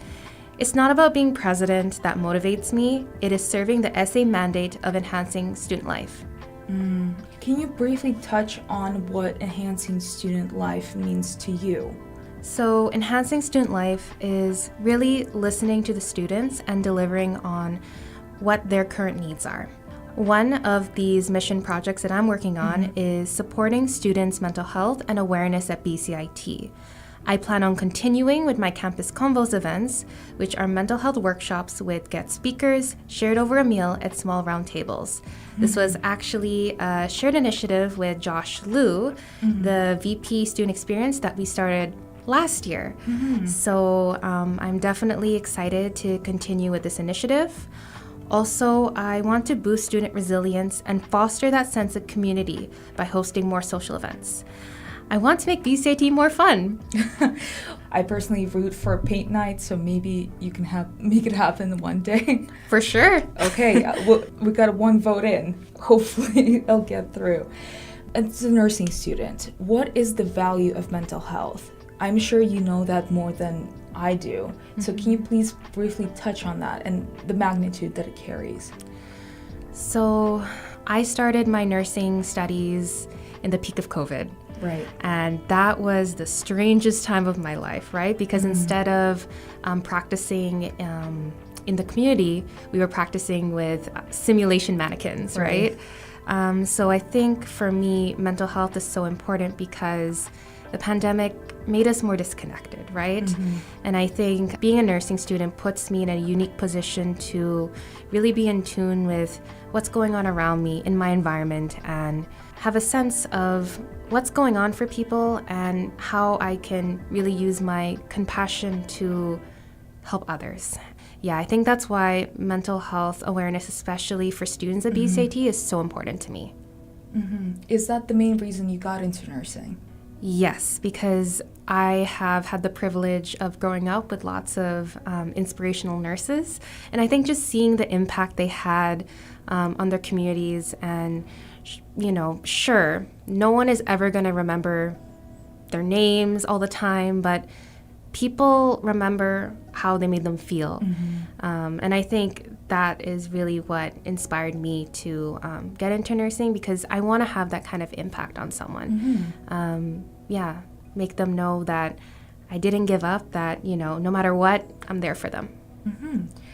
It's not about being president that motivates me, it is serving the SA mandate of enhancing student life. Can you briefly touch on what enhancing student life means to you? So, enhancing student life is really listening to the students and delivering on what their current needs are. One of these mission projects that I'm working on is supporting students' mental health and awareness at BCIT. I plan on continuing with my Campus Convos events, which are mental health workshops with guest speakers shared over a meal at small round tables. This was actually a shared initiative with Josh Liu, the VP Student Experience that we started last year. So I'm definitely excited to continue with this initiative. Also, I want to boost student resilience and foster that sense of community by hosting more social events. I want to make BCIT more fun. I personally root for paint night, so maybe you can make it happen one day. For sure. Okay, we got one vote in. Hopefully it'll get through. As a nursing student, what is the value of mental health? I'm sure you know that more than I do. So can you please briefly touch on that and the magnitude that it carries? So I started my nursing studies in the peak of COVID. Right. And that was the strangest time of my life, right? Because instead of practicing in the community, we were practicing with simulation mannequins, right? So I think for me, mental health is so important because the pandemic made us more disconnected, right? And I think being a nursing student puts me in a unique position to really be in tune with what's going on around me in my environment and have a sense of what's going on for people and how I can really use my compassion to help others. Yeah, I think that's why mental health awareness, especially for students at BCIT, is so important to me. Is that the main reason you got into nursing? Yes, because I have had the privilege of growing up with lots of inspirational nurses. And I think just seeing the impact they had on their communities and, you know, sure, no one is ever going to remember their names all the time, but people remember how they made them feel. And I think that is really what inspired me to get into nursing, because I want to have that kind of impact on someone. Yeah, make them know that I didn't give up, that, you know, no matter what, I'm there for them.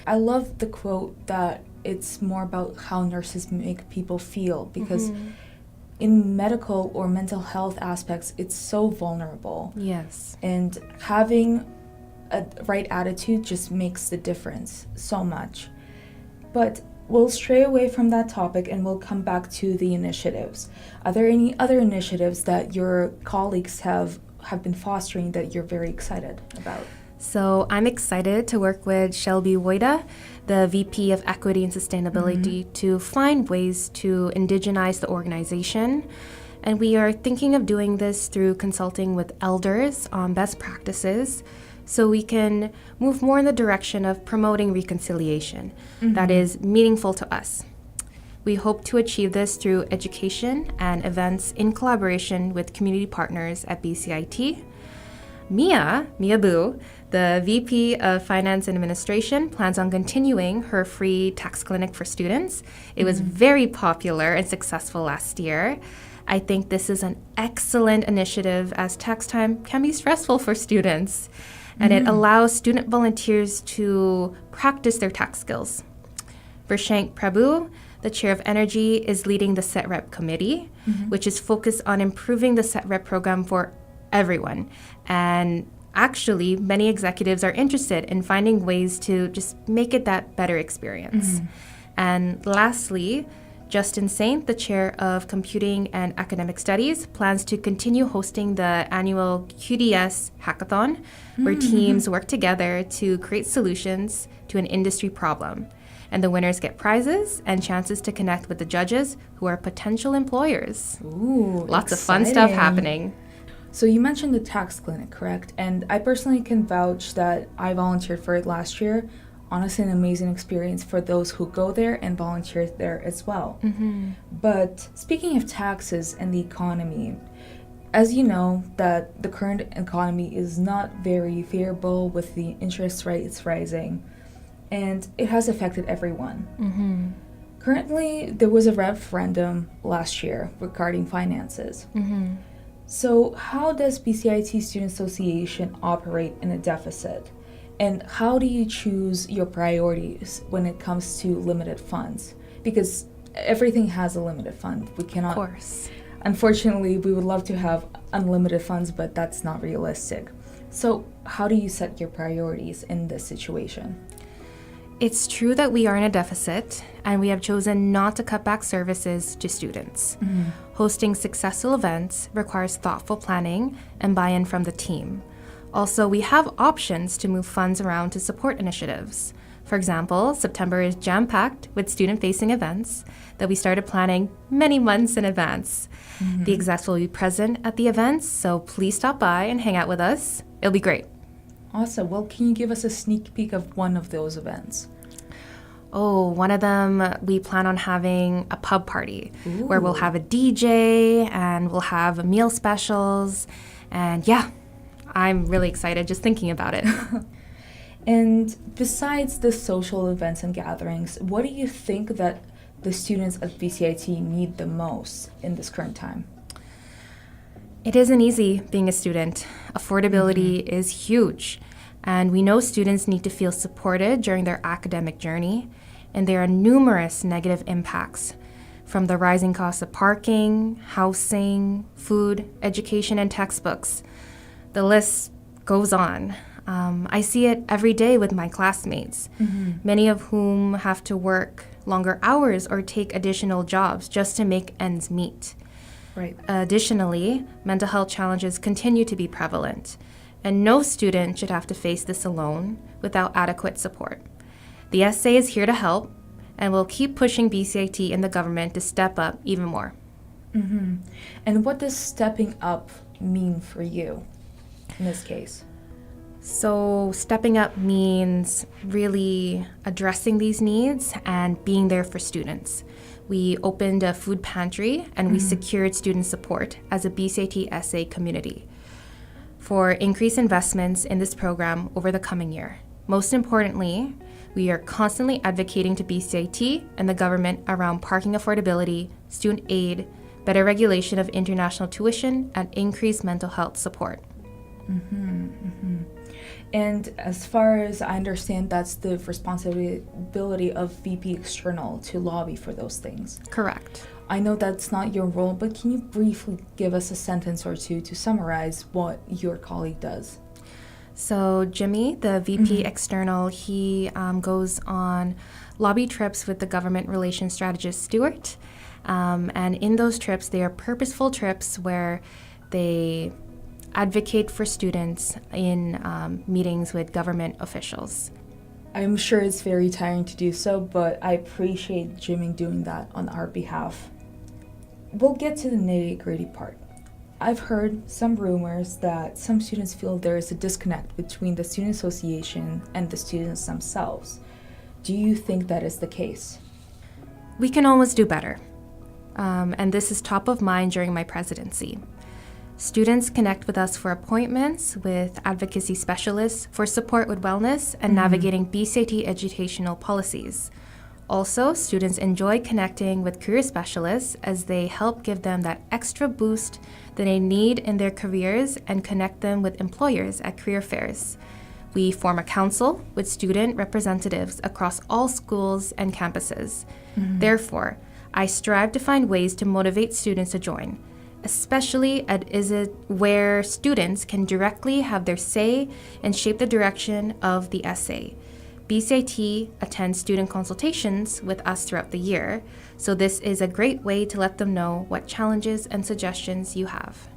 I love the quote that it's more about how nurses make people feel, because in medical or mental health aspects, it's so vulnerable. Yes. And having a right attitude just makes the difference so much. But we'll stray away from that topic and we'll come back to the initiatives. Are there any other initiatives that your colleagues have been fostering that you're very excited about? So I'm excited to work with Shelby Woida, the VP of Equity and Sustainability, to find ways to indigenize the organization. And we are thinking of doing this through consulting with elders on best practices so we can move more in the direction of promoting reconciliation that is meaningful to us. We hope to achieve this through education and events in collaboration with community partners at BCIT. Mia Boo, the VP of Finance and Administration, plans on continuing her free tax clinic for students. It was very popular and successful last year. I think this is an excellent initiative as tax time can be stressful for students, and it allows student volunteers to practice their tax skills. Vershank Prabhu, the chair of energy, is leading the SETREP committee, which is focused on improving the SETREP program for everyone. And actually, many executives are interested in finding ways to just make it that better experience. And lastly, Justin Saint, the chair of Computing and Academic Studies, plans to continue hosting the annual QDS Hackathon, where teams work together to create solutions to an industry problem. And the winners get prizes and chances to connect with the judges who are potential employers. Ooh, lots of fun stuff happening. So you mentioned the tax clinic, correct? And I personally can vouch that I volunteered for it last year. Honestly, an amazing experience for those who go there and volunteer there as well. But speaking of taxes and the economy, as you know, that the current economy is not very favorable with the interest rates rising, and it has affected everyone. Currently, there was a referendum last year regarding finances. So how does BCIT Student Association operate in a deficit? And how do you choose your priorities when it comes to limited funds? Because everything has a limited fund. We cannot... Of course. Unfortunately, we would love to have unlimited funds, but that's not realistic. So how do you set your priorities in this situation? It's true that we are in a deficit, and we have chosen not to cut back services to students. Hosting successful events requires thoughtful planning and buy-in from the team. Also, we have options to move funds around to support initiatives. For example, September is jam-packed with student-facing events that we started planning many months in advance. The execs will be present at the events, so please stop by and hang out with us. It'll be great. Awesome. Well, can you give us a sneak peek of one of those events? Oh, one of them, we plan on having a pub party where we'll have a DJ and we'll have meal specials. And yeah, I'm really excited just thinking about it. And besides the social events and gatherings, what do you think that the students at BCIT need the most in this current time? It isn't easy being a student. Affordability is huge, and we know students need to feel supported during their academic journey, and there are numerous negative impacts from the rising costs of parking, housing, food, education, and textbooks. The list goes on. I see it every day with my classmates, many of whom have to work longer hours or take additional jobs just to make ends meet. Right. Additionally, mental health challenges continue to be prevalent, and no student should have to face this alone without adequate support. The SA is here to help, and will keep pushing BCIT and the government to step up even more. And what does stepping up mean for you in this case? So stepping up means really addressing these needs and being there for students. We opened a food pantry and we secured student support as a BCIT SA community for increased investments in this program over the coming year. Most importantly, we are constantly advocating to BCIT and the government around parking affordability, student aid, better regulation of international tuition, and increased mental health support. And as far as I understand, that's the responsibility of VP External to lobby for those things. Correct. I know that's not your role, but can you briefly give us a sentence or two to summarize what your colleague does? So Jimmy, the VP External, he goes on lobby trips with the government relations strategist Stuart. And in those trips, they are purposeful trips where they advocate for students in meetings with government officials. I'm sure it's very tiring to do so, but I appreciate Jimmy doing that on our behalf. We'll get to the nitty-gritty part. I've heard some rumors that some students feel there is a disconnect between the student association and the students themselves. Do you think that is the case? We can always do better. And this is top of mind during my presidency. Students connect with us for appointments with advocacy specialists for support with wellness and navigating BCIT educational policies. Also, students enjoy connecting with career specialists as they help give them that extra boost that they need in their careers and connect them with employers at career fairs. We form a council with student representatives across all schools and campuses. Therefore, I strive to find ways to motivate students to join, especially where students can directly have their say and shape the direction of the SA. BCIT attends student consultations with us throughout the year, so this is a great way to let them know what challenges and suggestions you have.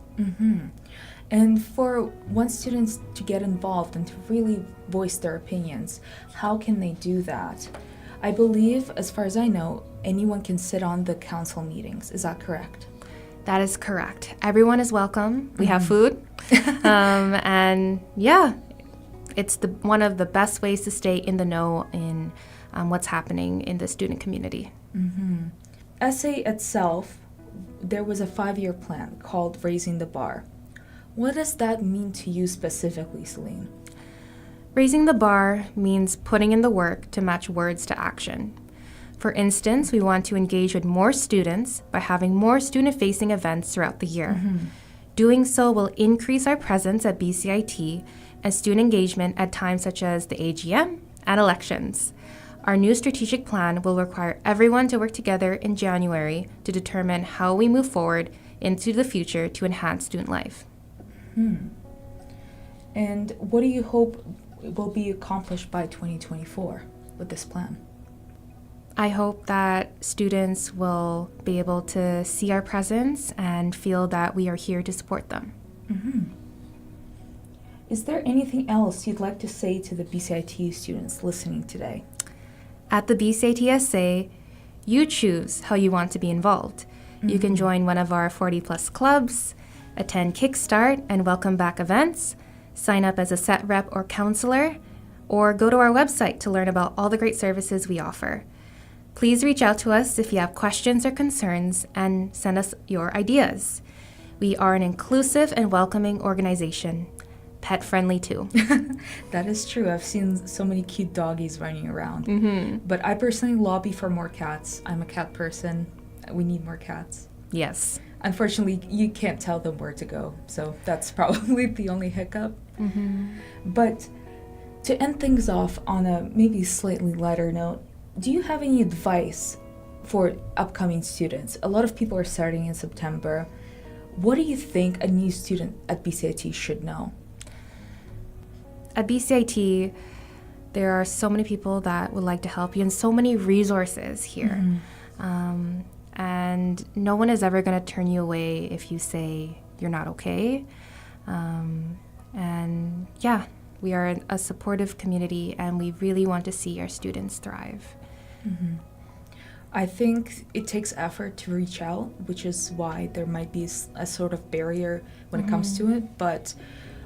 And for want students to get involved and to really voice their opinions, how can they do that? I believe, as far as I know, anyone can sit on the council meetings. Is that correct? That is correct. Everyone is welcome. We have food. And yeah, it's one of the best ways to stay in the know in what's happening in the student community. SA itself, there was a 5-year plan called Raising the Bar. What does that mean to you specifically, Celine? Raising the bar means putting in the work to match words to action. For instance, we want to engage with more students by having more student-facing events throughout the year. Doing so will increase our presence at BCIT and student engagement at times such as the AGM and elections. Our new strategic plan will require everyone to work together in January to determine how we move forward into the future to enhance student life. And what do you hope will be accomplished by 2024 with this plan? I hope that students will be able to see our presence and feel that we are here to support them. Is there anything else you'd like to say to the BCIT students listening today? At the BCIT SA, you choose how you want to be involved. You can join one of our 40-plus clubs, attend Kickstart and Welcome Back events, sign up as a set rep or counselor, or go to our website to learn about all the great services we offer. Please reach out to us if you have questions or concerns and send us your ideas. We are an inclusive and welcoming organization, pet-friendly too. That is true. I've seen so many cute doggies running around. But I personally lobby for more cats. I'm a cat person. We need more cats. Yes. unfortunately, you can't tell them where to go. So that's probably the only hiccup. But to end things off on a maybe slightly lighter note, do you have any advice for upcoming students? A lot of people are starting in September. What do you think a new student at BCIT should know? At BCIT, there are so many people that would like to help you and so many resources here. And no one is ever going to turn you away if you say you're not okay. And yeah, we are a supportive community and we really want to see our students thrive. I think it takes effort to reach out, which is why there might be a sort of barrier when it comes to it. But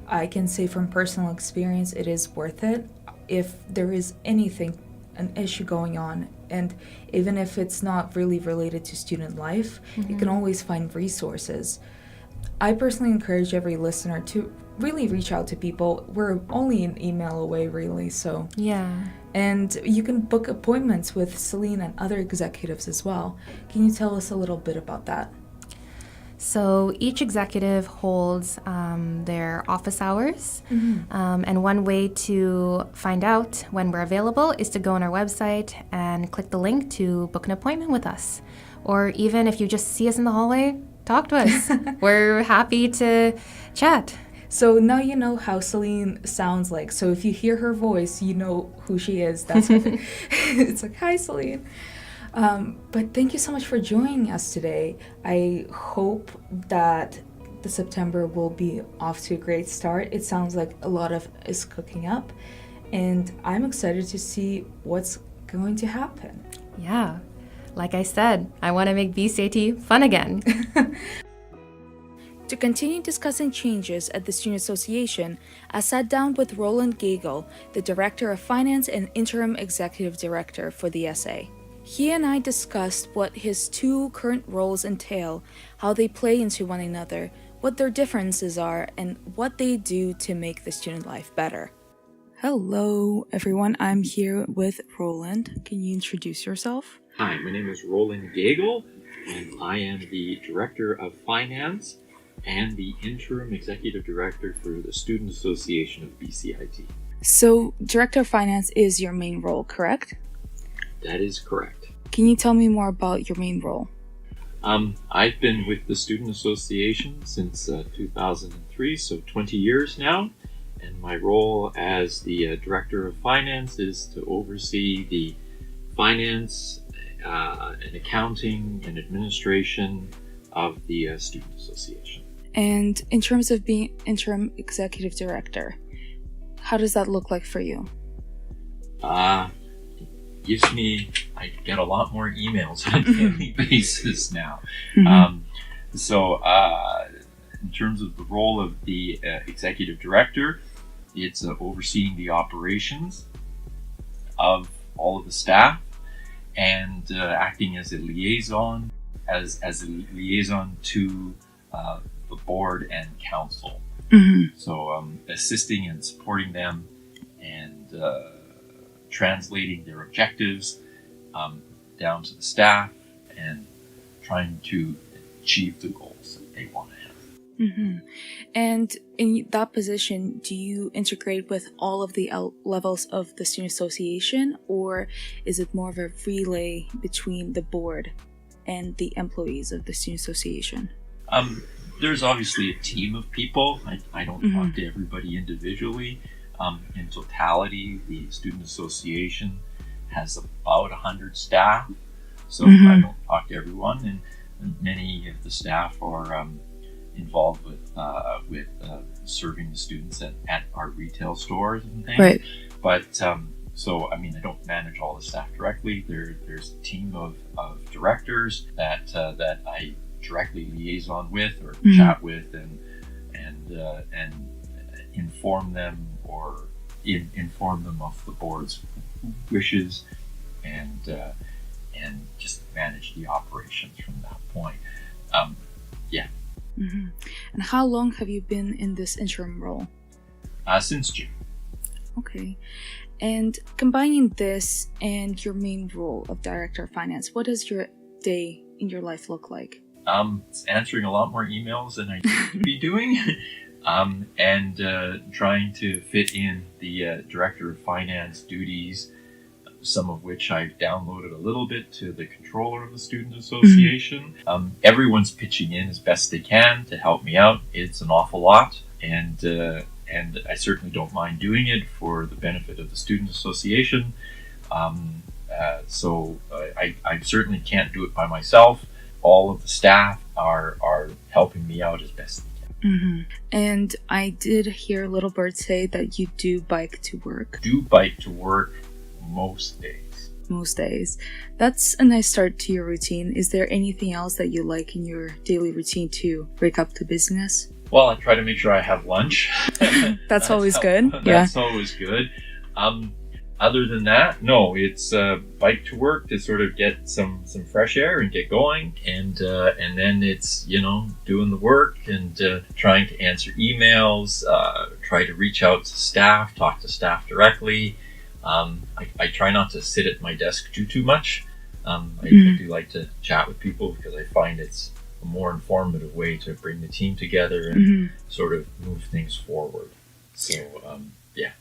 I can say from personal experience, it is worth it. If there is anything, an issue going on, and even if it's not really related to student life, you can always find resources. I personally encourage every listener to really reach out to people. We're only an email away, really, so. Yeah. And you can book appointments with Celine and other executives as well. Can you tell us a little bit about that? So each executive holds their office hours, and one way to find out when we're available is to go on our website and click the link to book an appointment with us. Or even if you just see us in the hallway, talk to us. We're happy to chat. So now you know how Celine sounds like. So if you hear her voice, you know who she is. That's her. It's like, hi, Celine. But thank you so much for joining us today. I hope that the September will be off to a great start. It sounds like a lot of is cooking up, and I'm excited to see what's going to happen. Yeah, like I said, I want to make BCIT fun again. To continue discussing changes at the Student Association, I sat down with Roland Gagel, the Director of Finance and Interim Executive Director for the SA. He and I discussed what his two current roles entail, how they play into one another, what their differences are, and what they do to make the student life better. Hello, everyone. I'm here with Roland. Can you introduce yourself? Hi, my name is Roland Gagel, and I am the Director of Finance and the Interim Executive Director for the Student Association of BCIT. So, Director of Finance is your main role, correct? That is correct. Can you tell me more about your main role? I've been with the Student Association since 2003, so 20 years now, and my role as the Director of Finance is to oversee the finance and accounting and administration of the Student Association. And in terms of being Interim Executive Director, how does that look like for you? I get a lot more emails on a daily basis now. So in terms of the role of the Executive Director, it's overseeing the operations of all of the staff and acting as a liaison, as a liaison to the board and council. So assisting and supporting them and translating their objectives down to the staff and trying to achieve the goals that they want to have. And in that position, do you integrate with all of the levels of the Student Association, or is it more of a relay between the board and the employees of the Student Association? There's obviously a team of people. I don't talk to everybody individually. In totality, the Student Association has about 100 staff, so I don't talk to everyone, and many of the staff are involved with serving the students at our retail stores and things. Right. But so I mean, I don't manage all the staff directly. There's a team of directors that I directly liaison with or chat with and inform them or inform them of the board's wishes and just manage the operations from that point. And how long have you been in this interim role? Since June. Okay. And combining this and your main role of Director of Finance, what does your day in your life look like? Answering a lot more emails than I used to be doing, and trying to fit in the Director of Finance duties, some of which I've downloaded a little bit to the controller of the Student Association. Everyone's pitching in as best they can to help me out. It's an awful lot, and I certainly don't mind doing it for the benefit of the Student Association. So I certainly can't do it by myself. All of the staff are helping me out as best they can. And I did hear Little Bird say that you do bike to work. Do bike to work most days. Most days. That's a nice start to your routine. Is there anything else that you like in your daily routine to break up the busyness? Well, I try to make sure I have lunch. That's always good. That's always good. Other than that, no, it's bike to work to sort of get some fresh air and get going, and then it's doing the work and trying to answer emails, try to reach out to staff, talk to staff directly. I try not to sit at my desk too much. I do like to chat with people because I find it's a more informative way to bring the team together and sort of move things forward. So yeah.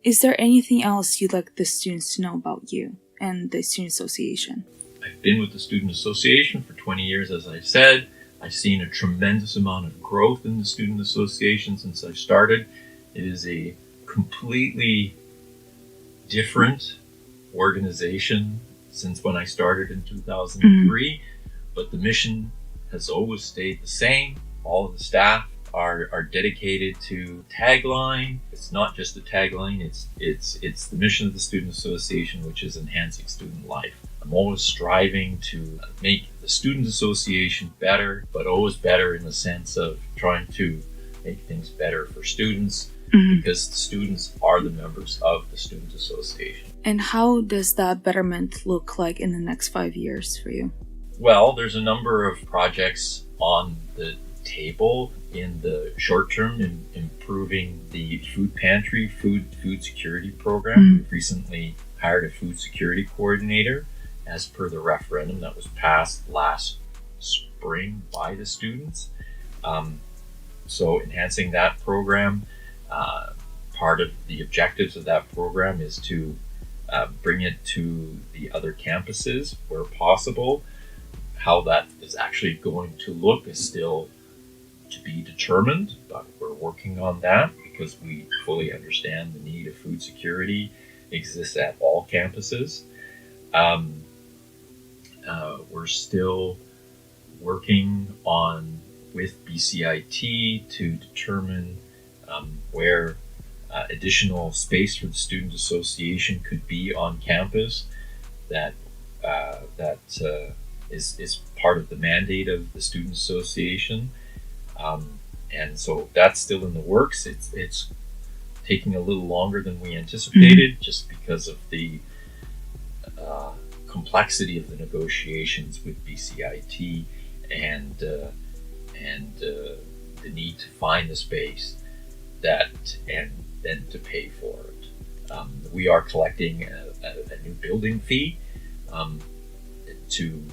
Is there anything else you'd like the students to know about you and the Student Association? I've been with the Student Association for 20 years, as I said. I've seen a tremendous amount of growth in the Student Association since I started. It is a completely different organization since when I started in 2003, but the mission has always stayed the same. All of the staff are dedicated to tagline. It's not just a tagline, it's the mission of the Student Association, which is enhancing student life. I'm always striving to make the Student Association better, but always better in the sense of trying to make things better for students, because the students are the members of the Student Association. And how does that betterment look like in the next 5 years for you? Well, there's a number of projects on the table in the short term in improving the food pantry, food security program. We've recently hired a food security coordinator as per the referendum that was passed last spring by the students. So enhancing that program, part of the objectives of that program is to bring it to the other campuses where possible. How that is actually going to look is still to be determined, but we're working on that because we fully understand the need of food security exists at all campuses. We're still working with BCIT to determine where additional space for the Student Association could be on campus. That is part of the mandate of the Student Association. And so that's still in the works. It's taking a little longer than we anticipated just because of the complexity of the negotiations with BCIT and the need to find the space and then to pay for it. We are collecting a new building fee to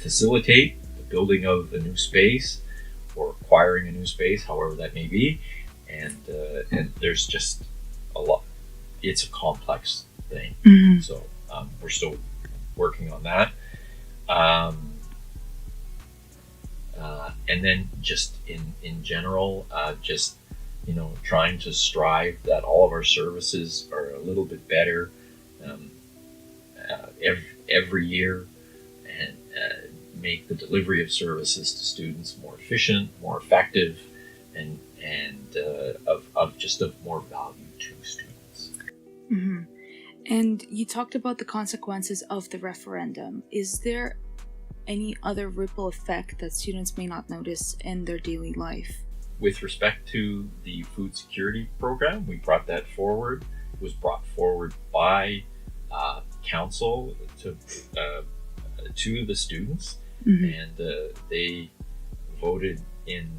facilitate the building of a new space or acquiring a new space, however that may be, and there's just a lot. It's a complex thing, so we're still working on that. And then just in general, just trying to strive that all of our services are a little bit better every year, and make the delivery of services to students more efficient, more effective, and of more value to students. And you talked about the consequences of the referendum. Is there any other ripple effect that students may not notice in their daily life? With respect to the food security program, we brought that forward. It was brought forward by council to the students, and they voted in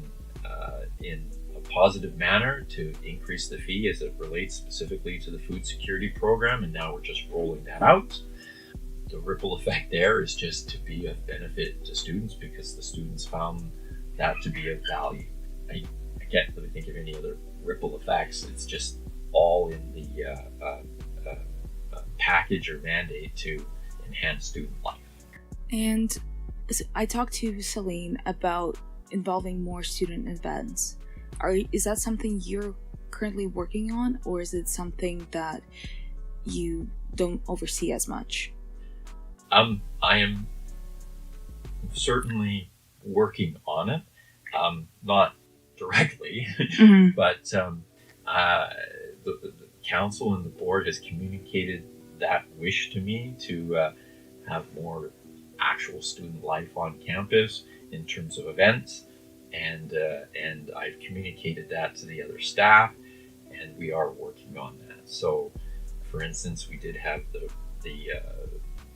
a positive manner to increase the fee as it relates specifically to the food security program, and now we're just rolling that out. the ripple effect there is just to be of benefit to students, because the students found that to be of value. I can't really think of any other ripple effects. It's just all in the package or mandate to enhance student life. And I talked to Celine about involving more student events. Is that something you're currently working on, or is it something that you don't oversee as much? I am certainly working on it, not directly, but the council and the board has communicated that wish to me to have more actual student life on campus in terms of events, and I've communicated that to the other staff, and we are working on that. So, for instance, we did have the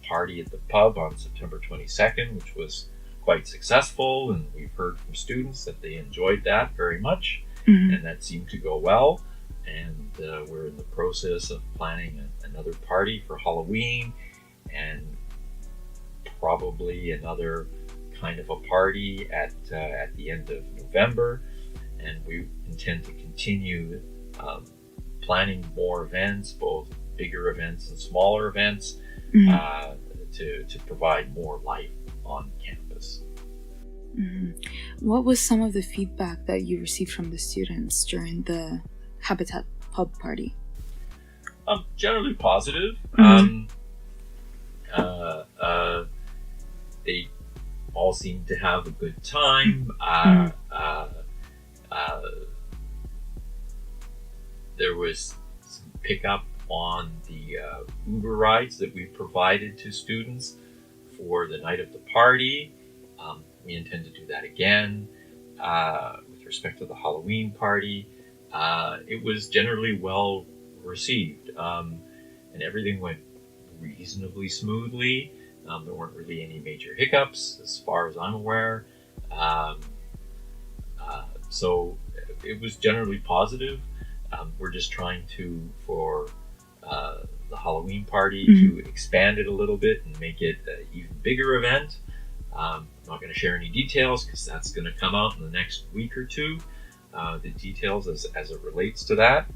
party at the pub on September 22nd, which was quite successful, and we've heard from students that they enjoyed that very much, and that seemed to go well. And we're in the process of planning another party for Halloween, and probably another kind of a party at the end of November. And we intend to continue planning more events, both bigger events and smaller events, to provide more life on campus. What was some of the feedback that you received from the students during the Habitat Pub party? Generally positive. They all seem to have a good time. There was some pickup on the Uber rides that we provided to students for the night of the party. We intend to do that again. With respect to the Halloween party, it was generally well received, and everything went reasonably smoothly. There weren't really any major hiccups as far as I'm aware. So it was generally positive. We're just trying to, for the Halloween party, to expand it a little bit and make it an even bigger event. I'm not going to share any details because that's going to come out in the next week or two, the details as it relates to that.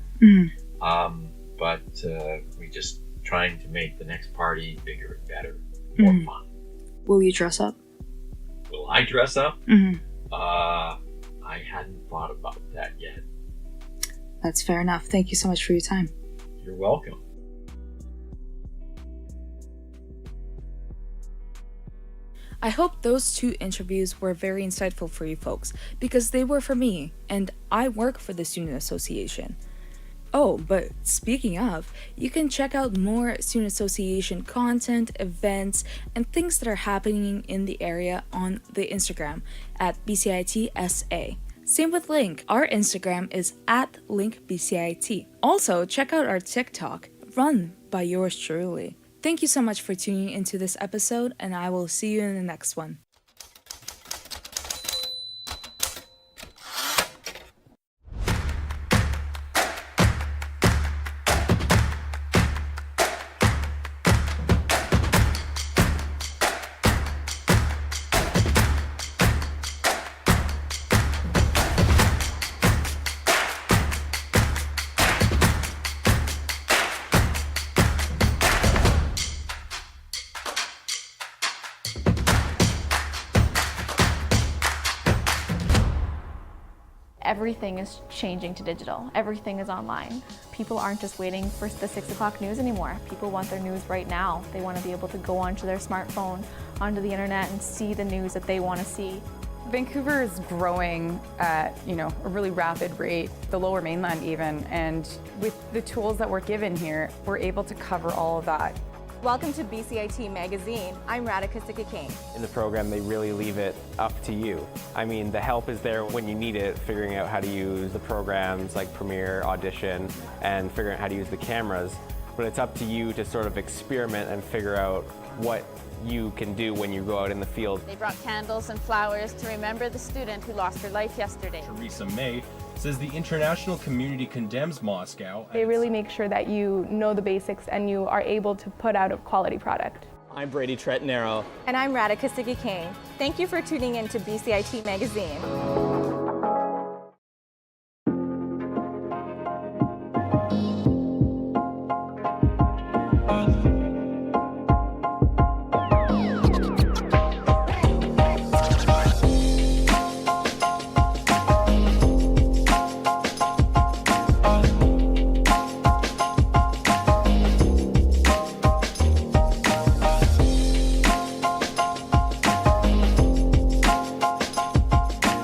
But we're just trying to make the next party bigger and better, more fun. Will you dress up? Will I dress up? I hadn't thought about that yet. That's fair enough. Thank you so much for your time. You're welcome. I hope those 2 interviews were very insightful for you folks, because they were for me, and I work for the Student Association. Oh, but speaking of, you can check out more Student Association content, events, and things that are happening in the area on the Instagram at BCITSA. Same with Link. Our Instagram is at LinkBCIT. Also, check out our TikTok, run by yours truly. Thank you so much for tuning into this episode, and I will see you in the next one. Everything is changing to digital. Everything is online. People aren't just waiting for the 6 o'clock news anymore. People want their news right now. They want to be able to go onto their smartphone, onto the internet, and see the news that they want to see. Vancouver is growing at, a really rapid rate, the Lower Mainland even, and with the tools that we're given here, we're able to cover all of that. Welcome to BCIT Magazine. I'm Radhika Sikakane. In the program, they really leave it up to you. I mean, the help is there when you need it, figuring out how to use the programs like Premiere, Audition, and figuring out how to use the cameras. But it's up to you to sort of experiment and figure out what you can do when you go out in the field. They brought candles and flowers to remember the student who lost her life yesterday. Theresa May says the international community condemns Moscow. They really make sure that you know the basics and you are able to put out a quality product. I'm Brady Tretanero. And I'm Radhika Siggy-Kane. Thank you for tuning in to BCIT Magazine.